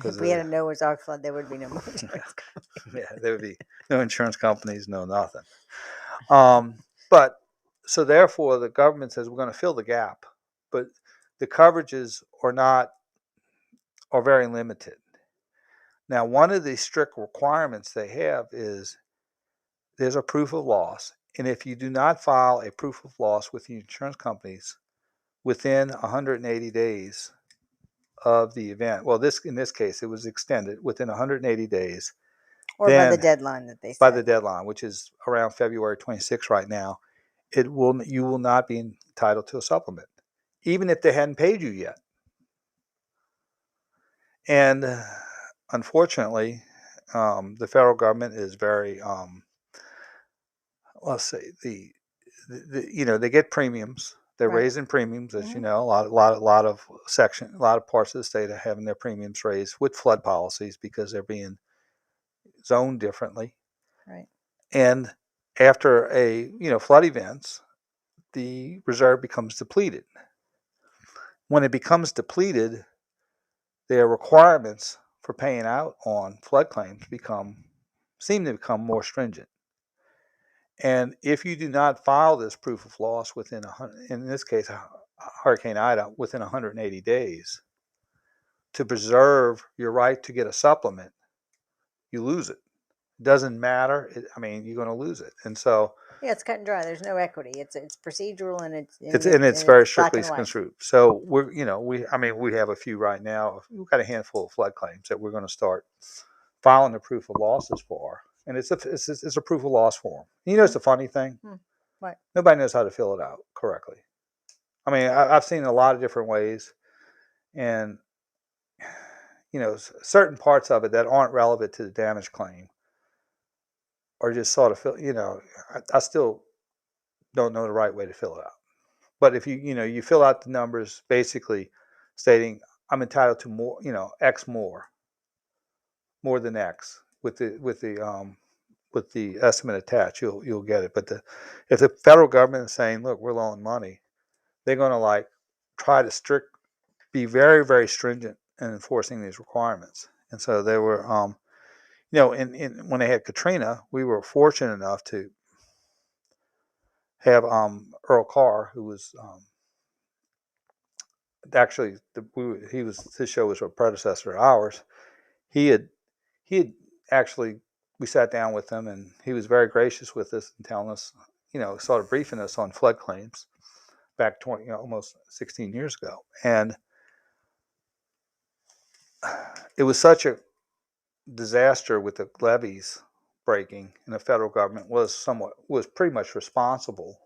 If we had a Noah's Ark flood, there would be no more insurance companies. Yeah, there would be no insurance companies, no nothing. But so therefore, the government says we're going to fill the gap, but the coverages are very limited. Now, one of the strict requirements they have is there's a proof of loss, and if you do not file a proof of loss with the insurance companies within 180 days of the event, well, in this case, it was extended within 180 days. Or by the deadline that they set. By the deadline, which is around February 26th right now, you will not be entitled to a supplement, even if they hadn't paid you yet. And unfortunately, the federal government is very, let's say they get premiums. They're raising premiums, as you know. A lot of parts of the state are having their premiums raised with flood policies because they're being zoned differently. Right. And after flood events, the reserve becomes depleted. When it becomes depleted, their requirements for paying out on flood claims seem to become more stringent. And if you do not file this proof of loss within in this case, Hurricane Ida, within 180 days, to preserve your right to get a supplement, you lose it. It doesn't matter. You're going to lose it. And so yeah, it's cut and dry. There's no equity. It's procedural and it's very strictly construed. So we have a few right now. We've got a handful of flood claims that we're going to start filing the proof of losses for, and it's a proof of loss form. It's the funny thing. Right. Nobody knows how to fill it out correctly. I've seen a lot of different ways, and certain parts of it that aren't relevant to the damage claim are just sort of I still don't know the right way to fill it out. But if you fill out the numbers basically stating I'm entitled to more, X more than X with the estimate attached, you'll get it. But if the federal government is saying, look, we're low on money, they're going to try to be very, very stringent in enforcing these requirements. And so they were, when they had Katrina, we were fortunate enough to have Earl Carr, who was his show was a predecessor of ours. He had actually, we sat down with him, and he was very gracious with us and telling us, sort of briefing us on flood claims back almost 16 years ago. And it was such a disaster with the levees breaking, and the federal government was pretty much responsible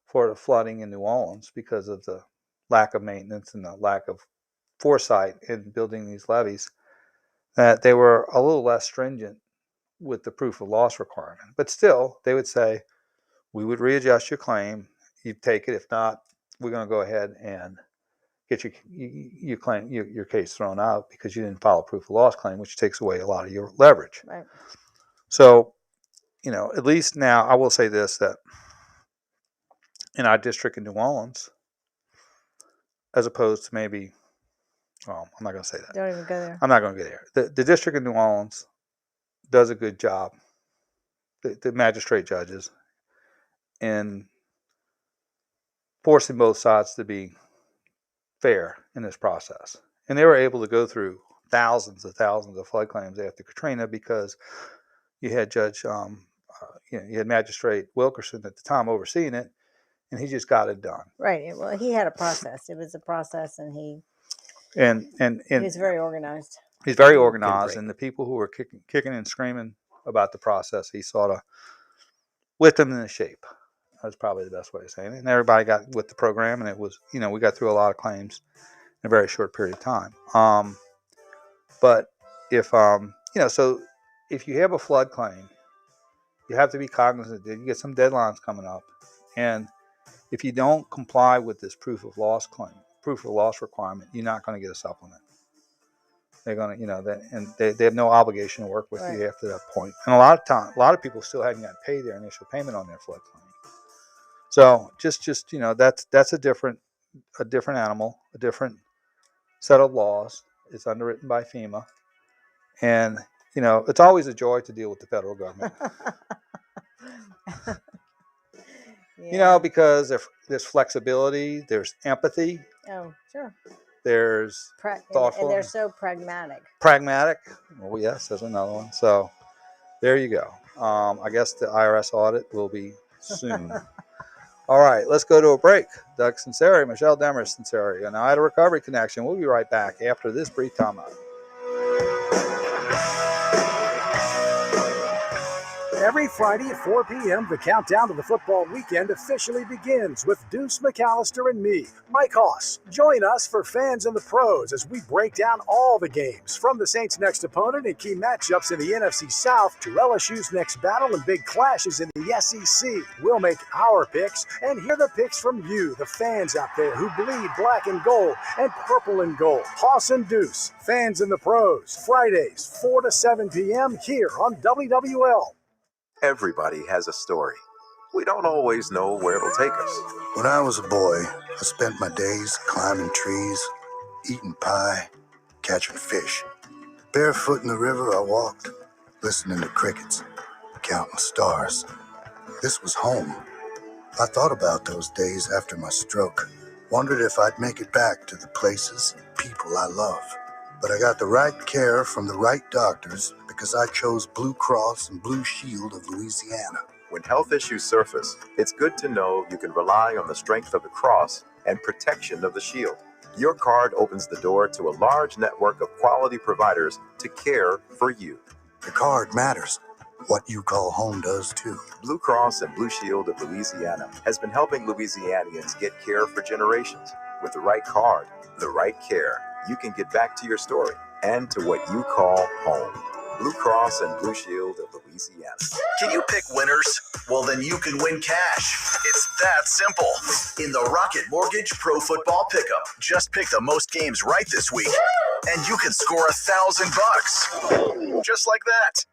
for the flooding in New Orleans because of the lack of maintenance and the lack of foresight in building these levees, that they were a little less stringent with the proof of loss requirement. But still, they would say, we would readjust your claim, you take it. If not, we're going to go ahead and get your case thrown out because you didn't file a proof of loss claim, which takes away a lot of your leverage. Right. So, at least now, I will say this, that in our district in New Orleans, as opposed to maybe, well, I'm not going to say that. Don't even go there. I'm not going to go there. The district in New Orleans does a good job, the magistrate judges, in forcing both sides to be fair in this process. And they were able to go through thousands of flood claims after Katrina because you had you had Magistrate Wilkerson at the time overseeing it, and he just got it done. Right. Well, he had a process. It was a process, and he was very organized. He's very organized, and the people who were kicking and screaming about the process, he sort of whipped them into shape. That's probably the best way of saying it. And everybody got with the program, and it was, we got through a lot of claims, in a very short period of time. But if so if you have a flood claim, you have to be cognizant that you get some deadlines coming up, and if you don't comply with this proof of loss requirement, you're not going to get a supplement. They're going to, they have no obligation to work with you after that point. And a lot of people still haven't got paid their initial payment on their flood claim. So just that's a different animal, a different set of laws. It's underwritten by FEMA, and it's always a joy to deal with the federal government. Because there's flexibility, there's empathy. Oh, sure. There's thoughtful. And they're so pragmatic. Pragmatic. Oh, yes, there's another one. So there you go. I guess the IRS audit will be soon. All right, let's go to a break. Doug Sinceri, Michelle Demers Sinceri, and Ida Recovery Connection. We'll be right back after this brief timeout. Every Friday at 4 p.m., the countdown to the football weekend officially begins with Deuce McAllister and me, Mike Hoss. Join us for Fans and the Pros as we break down all the games, from the Saints' next opponent and key matchups in the NFC South to LSU's next battle and big clashes in the SEC. We'll make our picks and hear the picks from you, the fans out there who bleed black and gold and purple and gold. Hoss and Deuce, Fans and the Pros, Fridays, 4 to 7 p.m. here on WWL. Everybody has a story. We don't always know where it'll take us. When I was a boy, I spent my days climbing trees, eating pie, catching fish. Barefoot in the river I walked, listening to crickets, counting stars. This was home. I thought about those days after my stroke, wondered if I'd make it back to the places and people I love. But I got the right care from the right doctors because I chose Blue Cross and Blue Shield of Louisiana. When health issues surface, it's good to know you can rely on the strength of the cross and protection of the shield. Your card opens the door to a large network of quality providers to care for you. The card matters. What you call home does too. Blue Cross and Blue Shield of Louisiana has been helping Louisianians get care for generations. With the right card, the right care, you can get back to your story and to what you call home. Blue Cross and Blue Shield of Louisiana. Can you pick winners? Well, then you can win cash. It's that simple. In the Rocket Mortgage Pro Football Pickup, just pick the most games right this week, and you can score $1,000. Just like that.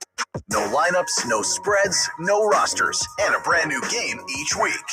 No lineups, no spreads, no rosters, and a brand new game each week.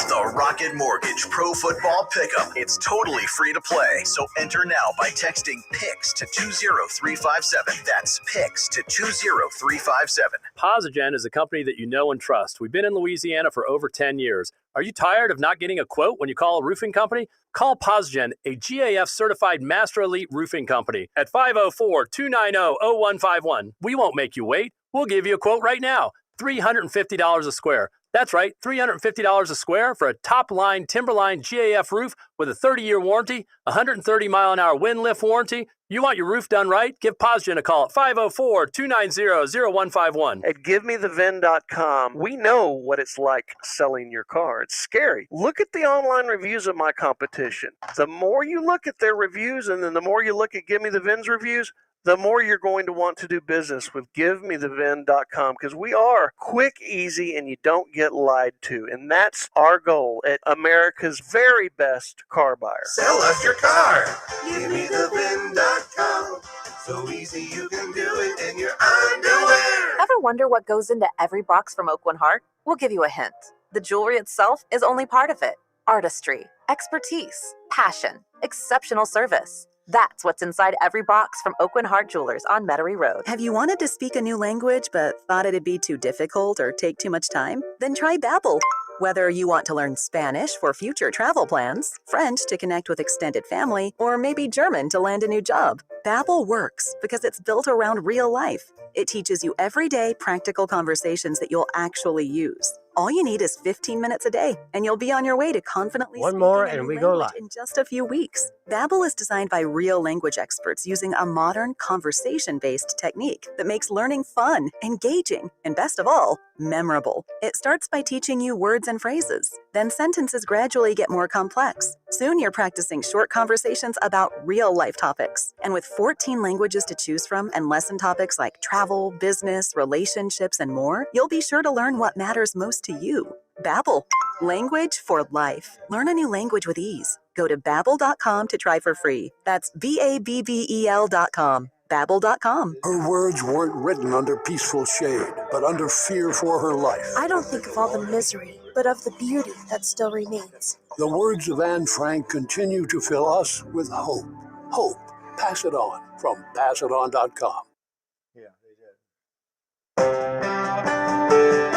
The Rocket Mortgage Pro Football Pickup. It's totally free to play, so enter now by texting PICS to 20357. That's PICS to 20357. Posigen is a company that you know and trust. We've been in Louisiana for over 10 years. Are you tired of not getting a quote when you call a roofing company? Call Posigen, a GAF-certified Master Elite roofing company, at 504-290-0151. We won't make you wait. We'll give you a quote right now. $350 a square. That's right, $350 a square for a top-line Timberline GAF roof with a 30-year warranty, 130-mile-an-hour wind lift warranty. You want your roof done right? Give Posigen a call at 504-290-0151. At GiveMeTheVin.com, we know what it's like selling your car. It's scary. Look at the online reviews of my competition. The more you look at their reviews, and then the more you look at Give Me the Vin's reviews, the more you're going to want to do business with GiveMeTheVin.com, because we are quick, easy, and you don't get lied to. And that's our goal at America's very best car buyer. Sell us your car. GiveMeTheVin.com. So easy you can do it in your underwear. Ever wonder what goes into every box from Oak One Heart? We'll give you a hint. The jewelry itself is only part of it. Artistry, expertise, passion, exceptional service. That's what's inside every box from Oak One Heart Jewelers on Metairie Road. Have you wanted to speak a new language but thought it'd be too difficult or take too much time? Then try Babbel. Whether you want to learn Spanish for future travel plans, French to connect with extended family, or maybe German to land a new job, Babbel works because it's built around real life. It teaches you everyday practical conversations that you'll actually use. All you need is 15 minutes a day, and you'll be on your way to confidently One speaking more a and new we go language live. in just a few weeks. Babbel is designed by real language experts using a modern, conversation-based technique that makes learning fun, engaging, and best of all, memorable. It starts by teaching you words and phrases. Then sentences gradually get more complex. Soon you're practicing short conversations about real-life topics. And with 14 languages to choose from and lesson topics like travel, business, relationships, and more, you'll be sure to learn what matters most to you. Babbel, language for life. Learn a new language with ease. Go to babbel.com to try for free. That's BABBEL.com. Babbel.com. Her words weren't written under peaceful shade, but under fear for her life. I don't think of all the misery, but of the beauty that still remains. The words of Anne Frank continue to fill us with hope. Hope. Pass it on from passiton.com.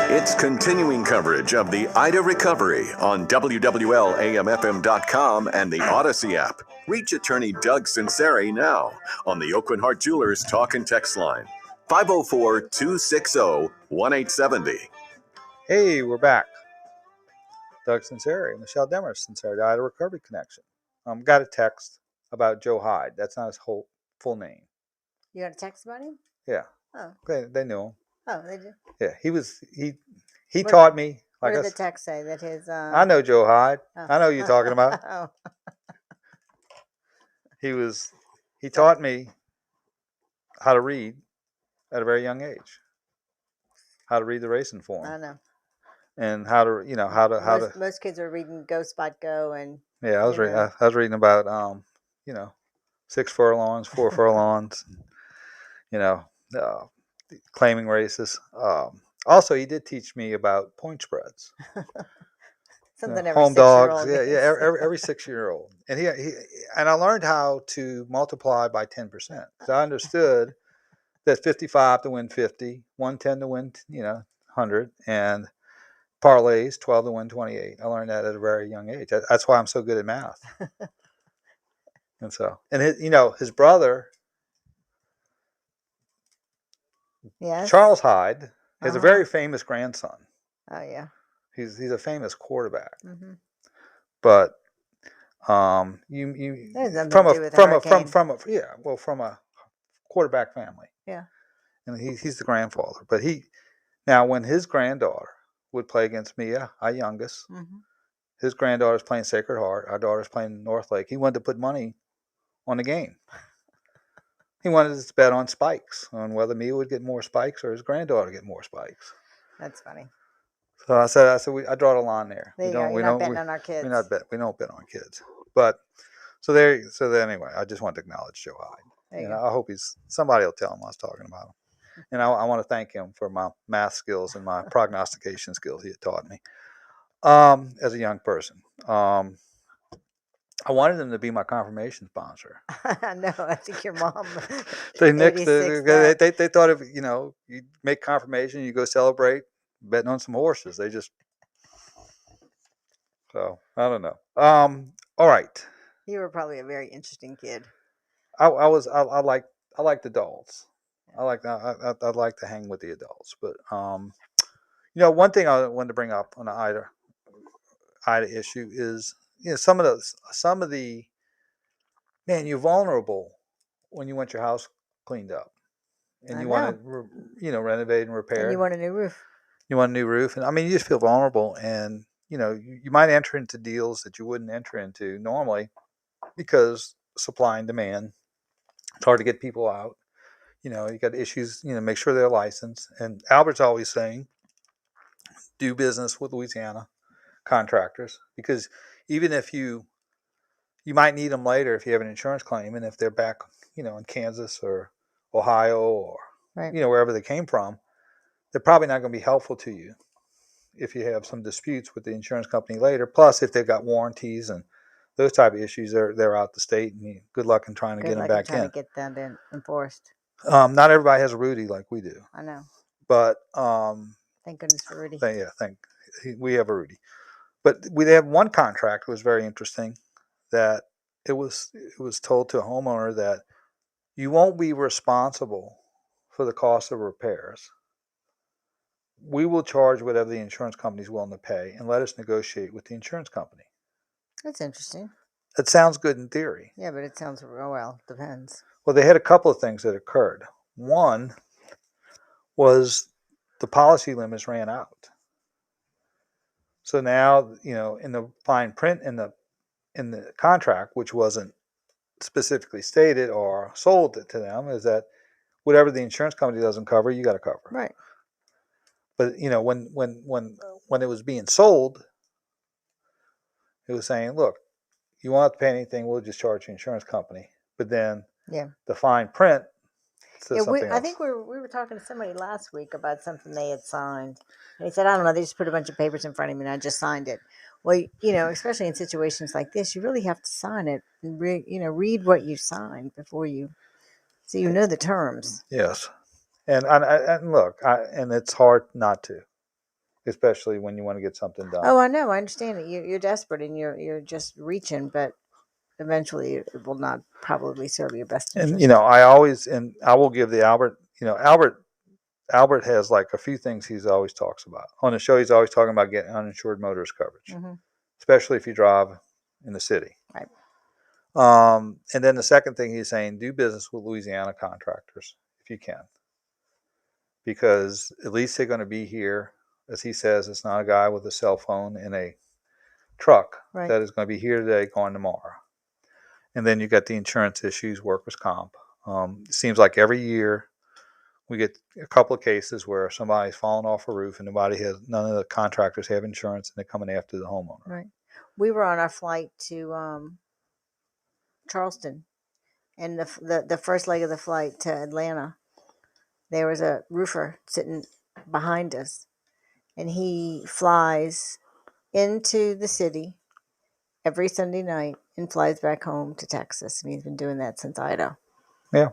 It's continuing coverage of the Ida recovery on WWL-AMFM.com and the Odyssey app. Reach attorney Doug Sinceri now on the Oakland Heart Jewelers talk and text line, 504-260-1870. Hey, we're back. Doug Sinceri, Michelle Demers, Sinceri, the Ida Recovery Connection. Got a text about Joe Hyde. That's not his whole full name. You got a text about him? Yeah. Oh. They knew him. Oh, they did. Yeah, he taught me. What Like did the text say? That his. I know Joe Hyde. Oh. I know who you're talking about. Oh. He taught me how to read at a very young age. How to read the racing form. I know. And how to most kids are reading Go Spot Go and. Yeah, I was reading about 6 furlongs, 4 furlongs, claiming races. Also, he did teach me about point spreads. Something every home 6-year-old dogs, every 6-year-old, and he and I learned how to multiply by 10%. So I understood that 55 to win 50, 110 to win 100, and parlays 12 to win 28. I learned that at a very young age. That's why I'm so good at math. And his brother, yes, Charles Hyde, has a very famous grandson. Oh yeah. He's a famous quarterback. Mm-hmm. But from a quarterback family. Yeah. And he's the grandfather. But when his granddaughter would play against Mia, our youngest, his granddaughter's playing Sacred Heart, our daughter's playing North Lake. He wanted to put money on the game. He wanted us to bet on spikes, on whether Mia would get more spikes or his granddaughter get more spikes. That's funny. So I said, I draw the line there. You're not betting on our kids. We don't bet on kids. But so anyway, I just want to acknowledge Joe Hyde. And I hope somebody will tell him I was talking about him. And I want to thank him for my math skills and my prognostication skills he had taught me as a young person. I wanted him to be my confirmation sponsor. No, I think your mom. They thought if you make confirmation, you go celebrate betting on some horses. So I don't know. All right. You were probably a very interesting kid. I liked adults. I'd like to hang with the adults. But one thing I wanted to bring up on the Ida issue is some of the man, you're vulnerable when you want your house cleaned up and you want to renovate and repair. And you want a new roof. And I mean, you just feel vulnerable, and you might enter into deals that you wouldn't enter into normally because supply and demand. It's hard to get people out. You got issues. Make sure they're licensed. And Albert's always saying, do business with Louisiana contractors, because even if you might need them later if you have an insurance claim, and if they're back, in Kansas or Ohio or wherever they came from, they're probably not going to be helpful to you if you have some disputes with the insurance company later. Plus, if they've got warranties and those type of issues, they're out the state, and good luck in trying to get them back in. To get them enforced. Not everybody has a Rudy like we do. I know. But thank goodness for Rudy. We have a Rudy. But we have one contract was very interesting, that it was told to a homeowner that you won't be responsible for the cost of repairs we will charge whatever the insurance company is willing to pay, and let us negotiate with the insurance company. That's interesting. It sounds good in theory. Yeah, but it sounds well. Depends. Well, they had a couple of things that occurred. One was the policy limits ran out. So now, in the fine print in the contract, which wasn't specifically stated or sold to them, is that whatever the insurance company doesn't cover, you got to cover. Right. But when it was being sold, it was saying, look, you won't have to pay anything. We'll just charge the insurance company. But then the fine print says something else. I think we were talking to somebody last week about something they had signed. And he said, I don't know, they just put a bunch of papers in front of me and I just signed it. Well, especially in situations like this, you really have to sign it and read what you signed before so you know the terms. Yes. And look, and it's hard not to, especially when you want to get something done. Oh, I know. I understand it. You're desperate and you're just reaching, but eventually it will not probably serve your best interest. And I will give the Albert. Albert has like a few things he's always talks about on the show. He's always talking about getting uninsured motorist coverage, especially if you drive in the city. Right. And then the second thing he's saying, do business with Louisiana contractors if you can, because at least they're going to be here. As he says, it's not a guy with a cell phone in a truck that is going to be here today, gone tomorrow. And then you got the insurance issues, workers' comp. It seems like every year we get a couple of cases where somebody's fallen off a roof and none of the contractors have insurance, and they're coming after the homeowner. Right. We were on our flight to Charleston, and the first leg of the flight to Atlanta, there was a roofer sitting behind us, and he flies into the city every Sunday night and flies back home to Texas, and he's been doing that since Idaho. Yeah.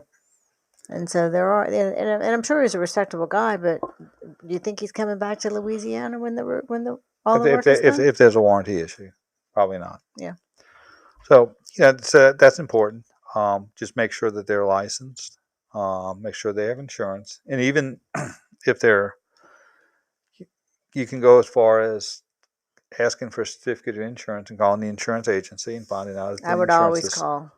And so there are, and I'm sure he's a respectable guy, but do you think he's coming back to Louisiana when the work is done? If there's a warranty issue, probably not. Yeah. So that's important. Just make sure that they're licensed. Make sure they have insurance, and even if you can go as far as asking for a certificate of insurance and calling the insurance agency and finding out if the I would always call.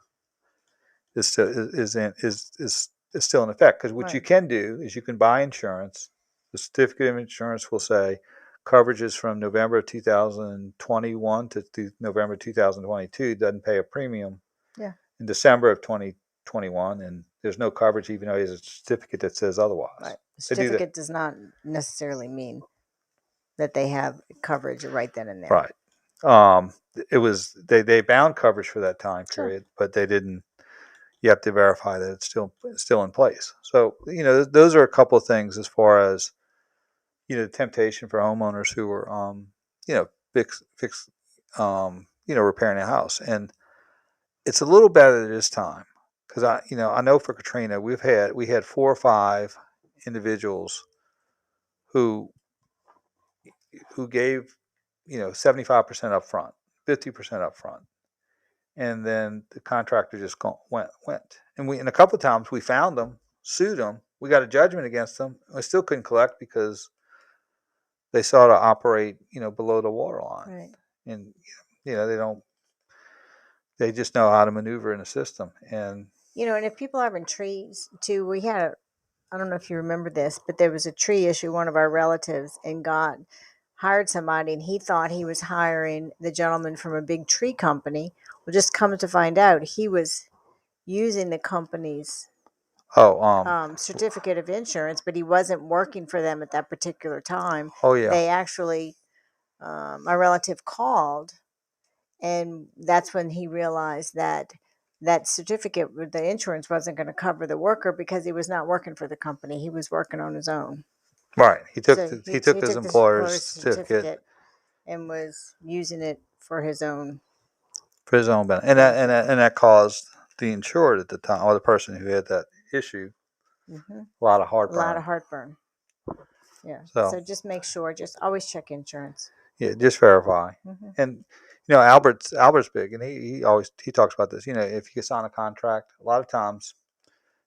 Is still in effect, because what you can do is you can buy insurance. The certificate of insurance will say coverages from November of 2021 to November 2022, doesn't pay a premium in December of 2021, and there's no coverage even though there's a certificate that says otherwise. Right. The certificate does not necessarily mean that they have coverage right then and there. Right. It was they bound coverage for that time period, but they didn't. You have to verify that it's still in place. So those are a couple of things as far as the temptation for homeowners who are repairing a house, and it's a little better this time because I know for Katrina we had 4 or 5 individuals who gave 75% up front, 50% up front. And then the contractor just went. And a couple of times we found them, sued them. We got a judgment against them. We still couldn't collect because they sort of operate, below the water line. Right. And, they just know how to maneuver in the system. And, and if people are having trees too, we had, I don't know if you remember this, but there was a tree issue, one of our relatives, and hired somebody, and he thought he was hiring the gentleman from a big tree company. Well, just come to find out, he was using the company's certificate of insurance, but he wasn't working for them at that particular time. Oh, yeah. They actually, my relative called, and that's when he realized that certificate with the insurance wasn't going to cover the worker because he was not working for the company. He was working on his own. Right. He took his employer's certificate and was using it for his own benefit, and that caused the insured at the time, or the person who had that issue, a lot of heartburn. Yeah. So just make sure. Just always check insurance. Yeah, just verify. And Albert's big, and he talks about this. If you sign a contract, a lot of times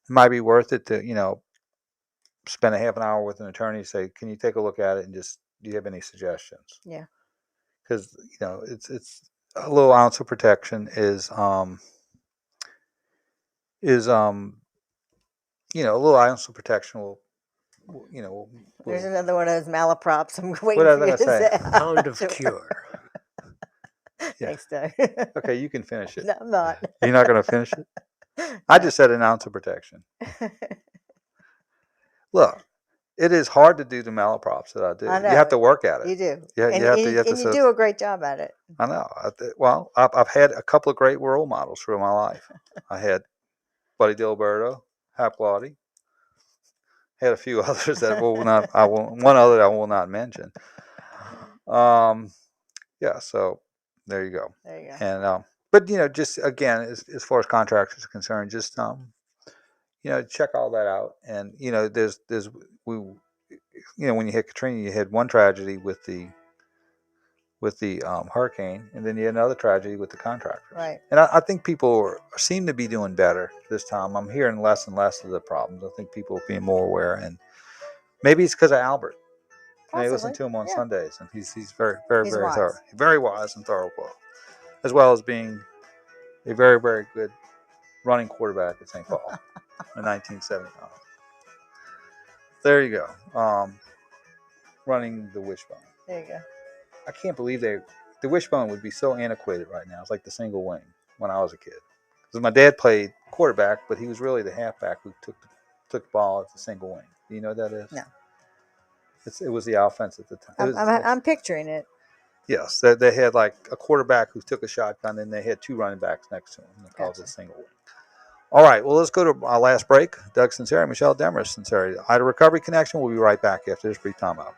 it might be worth it to spend a half an hour with an attorney, say, can you take a look at it and just, do you have any suggestions? Yeah. Because, it's a little ounce of protection is a little ounce of protection will There's another one of those malaprops. I'm waiting what for you was to I say. gonna say? Pound of cure. Thanks, Doug. Okay, you can finish it. No, I'm not. You're not going to finish it? I just said an ounce of protection. Look, it is hard to do the malaprops that I do. I know. You have to work at it. You do. You And have you to do a great job at it. I know. Well, I've had a couple of great role models through my life. I had Buddy Dilberto, Hap Lottie. Had a few others that one other that I will not mention. Yeah, so there you go. There you go. And but just again, as far as contractors are concerned, just check all that out. And when you hit Katrina, you had one tragedy with the hurricane, and then you had another tragedy with the contractors. Right. And I think people seem to be doing better this time. I'm hearing less and less of the problems. I think people are being more aware, and maybe it's because of Albert. I listen to him on Sundays, and he's very, very, He's very wise. thorough, very wise and thorough, as well as being a very, very good running quarterback at St. Paul in 1979. There you go. Running the wishbone. There you go. I can't believe the wishbone would be so antiquated right now. It's like the single wing when I was a kid. Because my dad played quarterback, but he was really the halfback who took the ball as the single wing. Do you know what that is? No. It was the offense at the time. I'm picturing it. Yes, they had like a quarterback who took a shotgun, and they had two running backs next to him. And they called it a single wing. All right, well, let's go to our last break. Doug Sinceri, Michelle Demers Sinceri. Ida Recovery Connection. We'll be right back after this brief timeout.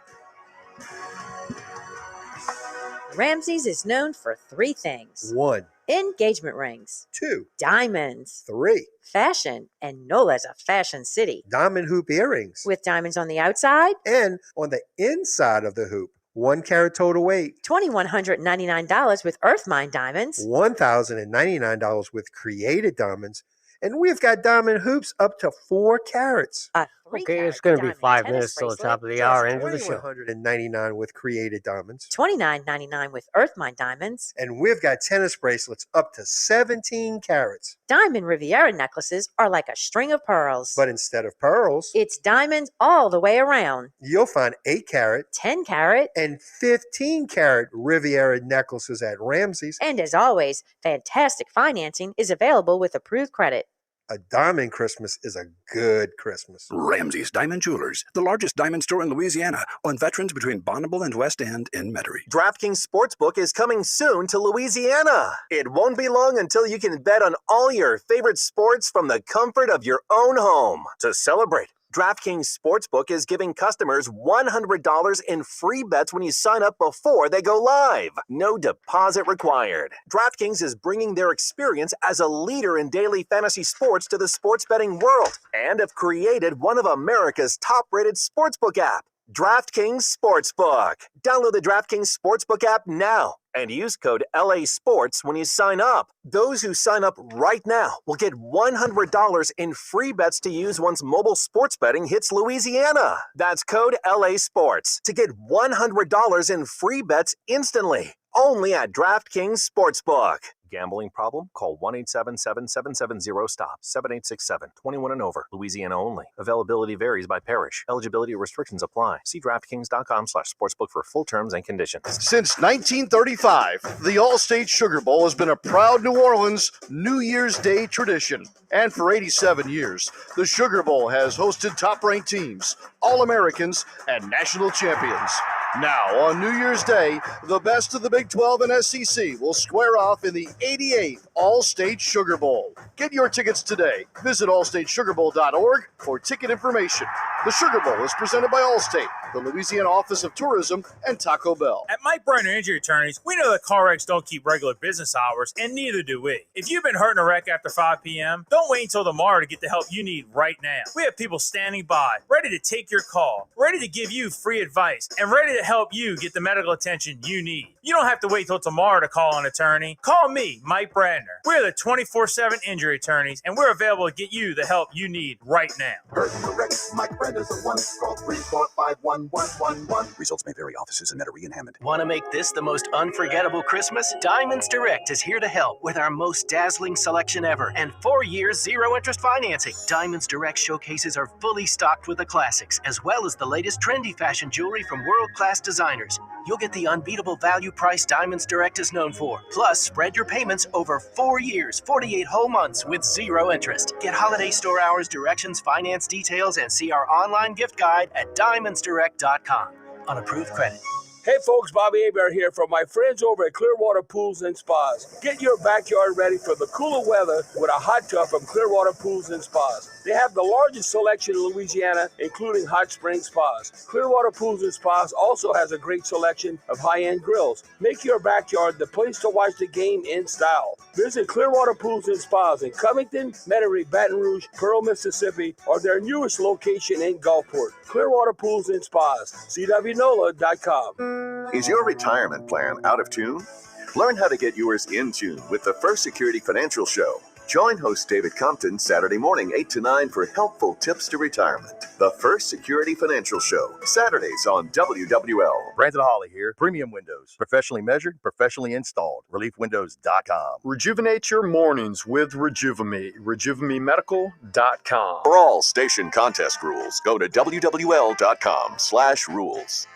Ramsey's is known for 3 things. 1. Engagement rings. 2. Diamonds. 3. Fashion. And Nola's a fashion city. Diamond hoop earrings. With diamonds on the outside. And on the inside of the hoop. 1 carat total weight. $2,199 with Earth Mine diamonds. $1,099 with created diamonds. And we've got diamond hoops up to 4 carats. Okay, it's going to be 5 minutes till the top of the hour into the show. $2,199 with created diamonds. $29.99 with Earth Mine diamonds. And we've got tennis bracelets up to 17 carats. Diamond Riviera necklaces are like a string of pearls. But instead of pearls, it's diamonds all the way around. You'll find 8 carat, 10 carat, and 15 carat Riviera necklaces at Ramsey's. And as always, fantastic financing is available with approved credit. A diamond Christmas is a good Christmas. Ramsey's Diamond Jewelers, the largest diamond store in Louisiana, on Veterans between Bonneville and West End in Metairie. DraftKings Sportsbook is coming soon to Louisiana. It won't be long until you can bet on all your favorite sports from the comfort of your own home. To celebrate, DraftKings Sportsbook is giving customers $100 in free bets when you sign up before they go live. No deposit required. DraftKings is bringing their experience as a leader in daily fantasy sports to the sports betting world and have created one of America's top-rated sportsbook apps, DraftKings Sportsbook. Download the DraftKings Sportsbook app now and use code LA Sports when you sign up. Those who sign up right now will get $100 in free bets to use once mobile sports betting hits Louisiana. That's code LA Sports to get $100 in free bets instantly. Only at DraftKings Sportsbook. Gambling problem? Call 1-877-770-STOP. 7867. 21 and over. Louisiana only. Availability varies by parish. Eligibility restrictions apply. See DraftKings.com/sportsbook for full terms and conditions. Since 1935, the Allstate Sugar Bowl has been a proud New Orleans New Year's Day tradition. And for 87 years, the Sugar Bowl has hosted top-ranked teams, All-Americans, and national champions. Now, on New Year's Day, the best of the Big 12 and SEC will square off in the 88th Allstate Sugar Bowl. Get your tickets today. Visit allstatesugarbowl.org for ticket information. The Sugar Bowl is presented by Allstate, the Louisiana Office of Tourism, and Taco Bell. At Mike Brenner Injury Attorneys, we know that car wrecks don't keep regular business hours, and neither do we. If you've been hurt in a wreck after 5 p.m., don't wait until tomorrow to get the help you need right now. We have people standing by, ready to take your call, ready to give you free advice, and ready to help you get the medical attention you need. You don't have to wait till tomorrow to call an attorney. Call me, Mike Bradner. We're the 24/7 injury attorneys, and we're available to get you the help you need right now. Hurt in the wreck, Mike Bradner's the one. Call 345-1111. Results may vary. Offices in Metairie and Hammond. Want to make this the most unforgettable Christmas? Diamonds Direct is here to help with our most dazzling selection ever and 4 years zero-interest financing. Diamonds Direct showcases are fully stocked with the classics, as well as the latest trendy fashion jewelry from world-class designers. You'll get the unbeatable value price Diamonds Direct is known for. Plus, spread your payments over 4 years, 48 whole months with zero interest. Get holiday store hours, directions, finance details, and see our online gift guide at diamondsdirect.com. On approved credit. Hey folks, Bobby Hebert here from my friends over at Clearwater Pools and Spas. Get your backyard ready for the cooler weather with a hot tub from Clearwater Pools and Spas. They have the largest selection in Louisiana, including hot spring spas. Clearwater Pools and Spas also has a great selection of high-end grills. Make your backyard the place to watch the game in style. Visit Clearwater Pools and Spas in Covington, Metairie, Baton Rouge, Pearl, Mississippi, or their newest location in Gulfport. Clearwater Pools and Spas, CWNOLA.com. Is your retirement plan out of tune? Learn how to get yours in tune with the First Security Financial Show. Join host David Compton Saturday morning 8 to 9 for helpful tips to retirement. The First Security Financial Show, Saturdays on WWL. Brandon Hawley here. Premium Windows. Professionally measured, professionally installed. ReliefWindows.com. Rejuvenate your mornings with Rejuvame. RejuvameMedical.com. For all station contest rules, go to WWL.com/rules.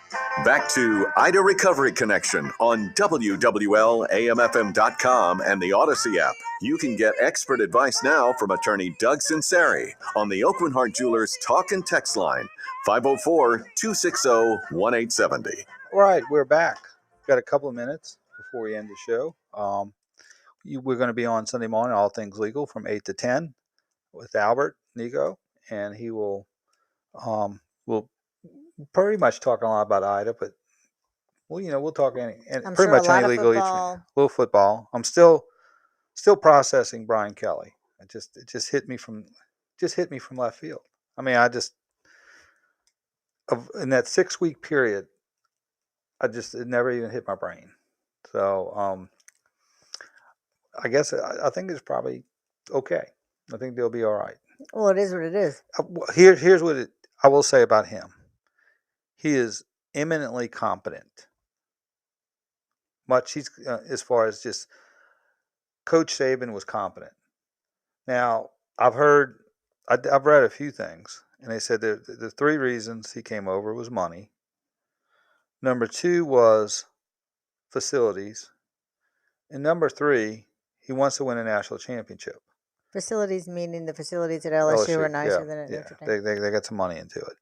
Back to Ida Recovery Connection on WWL, AMFM.com, and the Odyssey app. You can get expert advice now from attorney Doug Sinceri on the Oakland Heart Jewelers Talk and Text line, 504-260-1870. All right, we're back. Got a couple of minutes before we end the show. We're going to be on Sunday morning, All Things Legal, from 8 to 10 with Albert Nico, and he will pretty much talk a lot about Ida, but we'll talk pretty much any legal issue. A little football. I'm still processing Brian Kelly. It just hit me from left field. I mean, in that 6-week period, it never even hit my brain. So I guess I think it's probably okay. I think they'll be all right. Well, it is what it is. Here's what I will say about him. He is eminently competent. As far as just Coach Saban was competent. Now I've read a few things, and they said the 3 reasons he came over was money. Number 2 was facilities, and number 3, he wants to win a national championship. Facilities meaning the facilities at LSU are nicer than at Notre Dame. They got some money into it,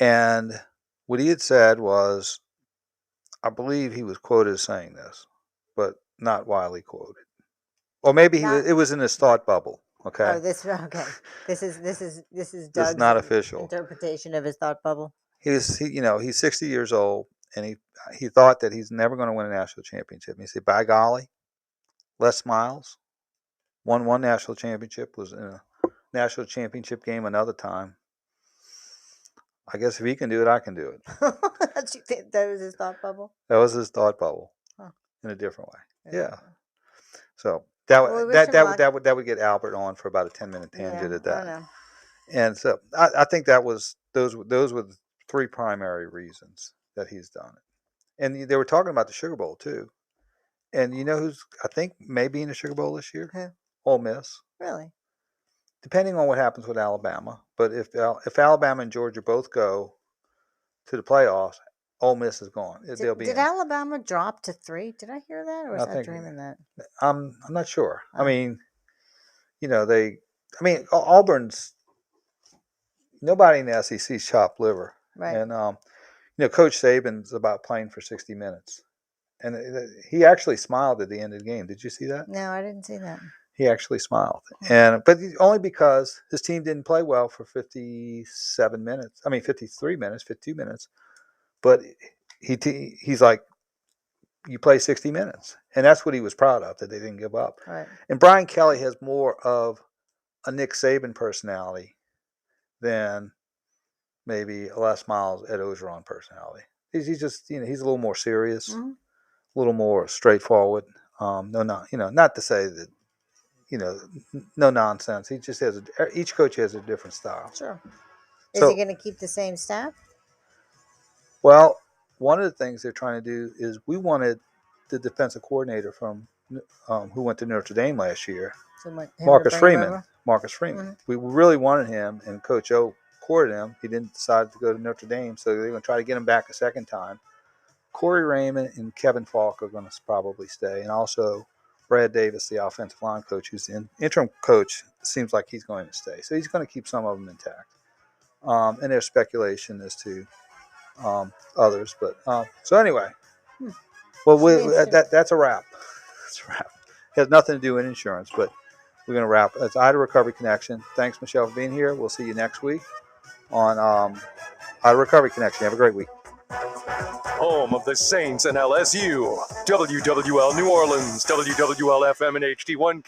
and what he had said was, I believe he was quoted as saying this, but not widely quoted, or maybe it was in his thought bubble. Okay. Oh, This is Doug's not official interpretation of his thought bubble. He's 60 years old, and he thought that he's never going to win a national championship. And he said, by golly, Les Miles won one national championship, was in a national championship game another time. I guess if he can do it, I can do it. That was his thought bubble? That was his thought bubble, in a different way. Yeah. So that would get Albert on for about a 10-minute tangent at that. I know. And so I think those were the 3 primary reasons that he's done it. And they were talking about the Sugar Bowl too. And you know who's I think may be in the Sugar Bowl this year? Who? Ole Miss. Really? Depending on what happens with Alabama, but if Alabama and Georgia both go to the playoffs, Ole Miss is gone. Did Alabama drop to 3? Did I hear that, or was I dreaming that? I'm not sure. I mean, Auburn's nobody in the SEC's chopped liver, right? And Coach Saban's about playing for 60 minutes, and he actually smiled at the end of the game. Did you see that? No, I didn't see that. He actually smiled, but only because his team didn't play well for 53 minutes, 52 minutes. But he's like, you play 60 minutes, and that's what he was proud of, that they didn't give up. Right. And Brian Kelly has more of a Nick Saban personality than maybe a Les Miles, Ed Ogeron personality. He's just, he's a little more serious, a little more straightforward. Not to say that, no nonsense. He just has each coach has a different style. Sure. Is he going to keep the same staff? Well, one of the things they're trying to do is we wanted the defensive coordinator from who went to Notre Dame last year, Marcus Freeman. Mm-hmm. We really wanted him, and Coach O courted him. He didn't decide to go to Notre Dame, so they're going to try to get him back a second time. Corey Raymond and Kevin Falk are going to probably stay, and also Brad Davis, the offensive line coach, who's the interim coach, seems like he's going to stay. So he's going to keep some of them intact. And there's speculation as to others. But so anyway, well, that's a wrap. That's a wrap. It has nothing to do with insurance, but we're going to wrap. It's Ida Recovery Connection. Thanks, Michelle, for being here. We'll see you next week on Ida Recovery Connection. Have a great week. Home of the Saints and LSU. WWL New Orleans, WWL FM and HD1.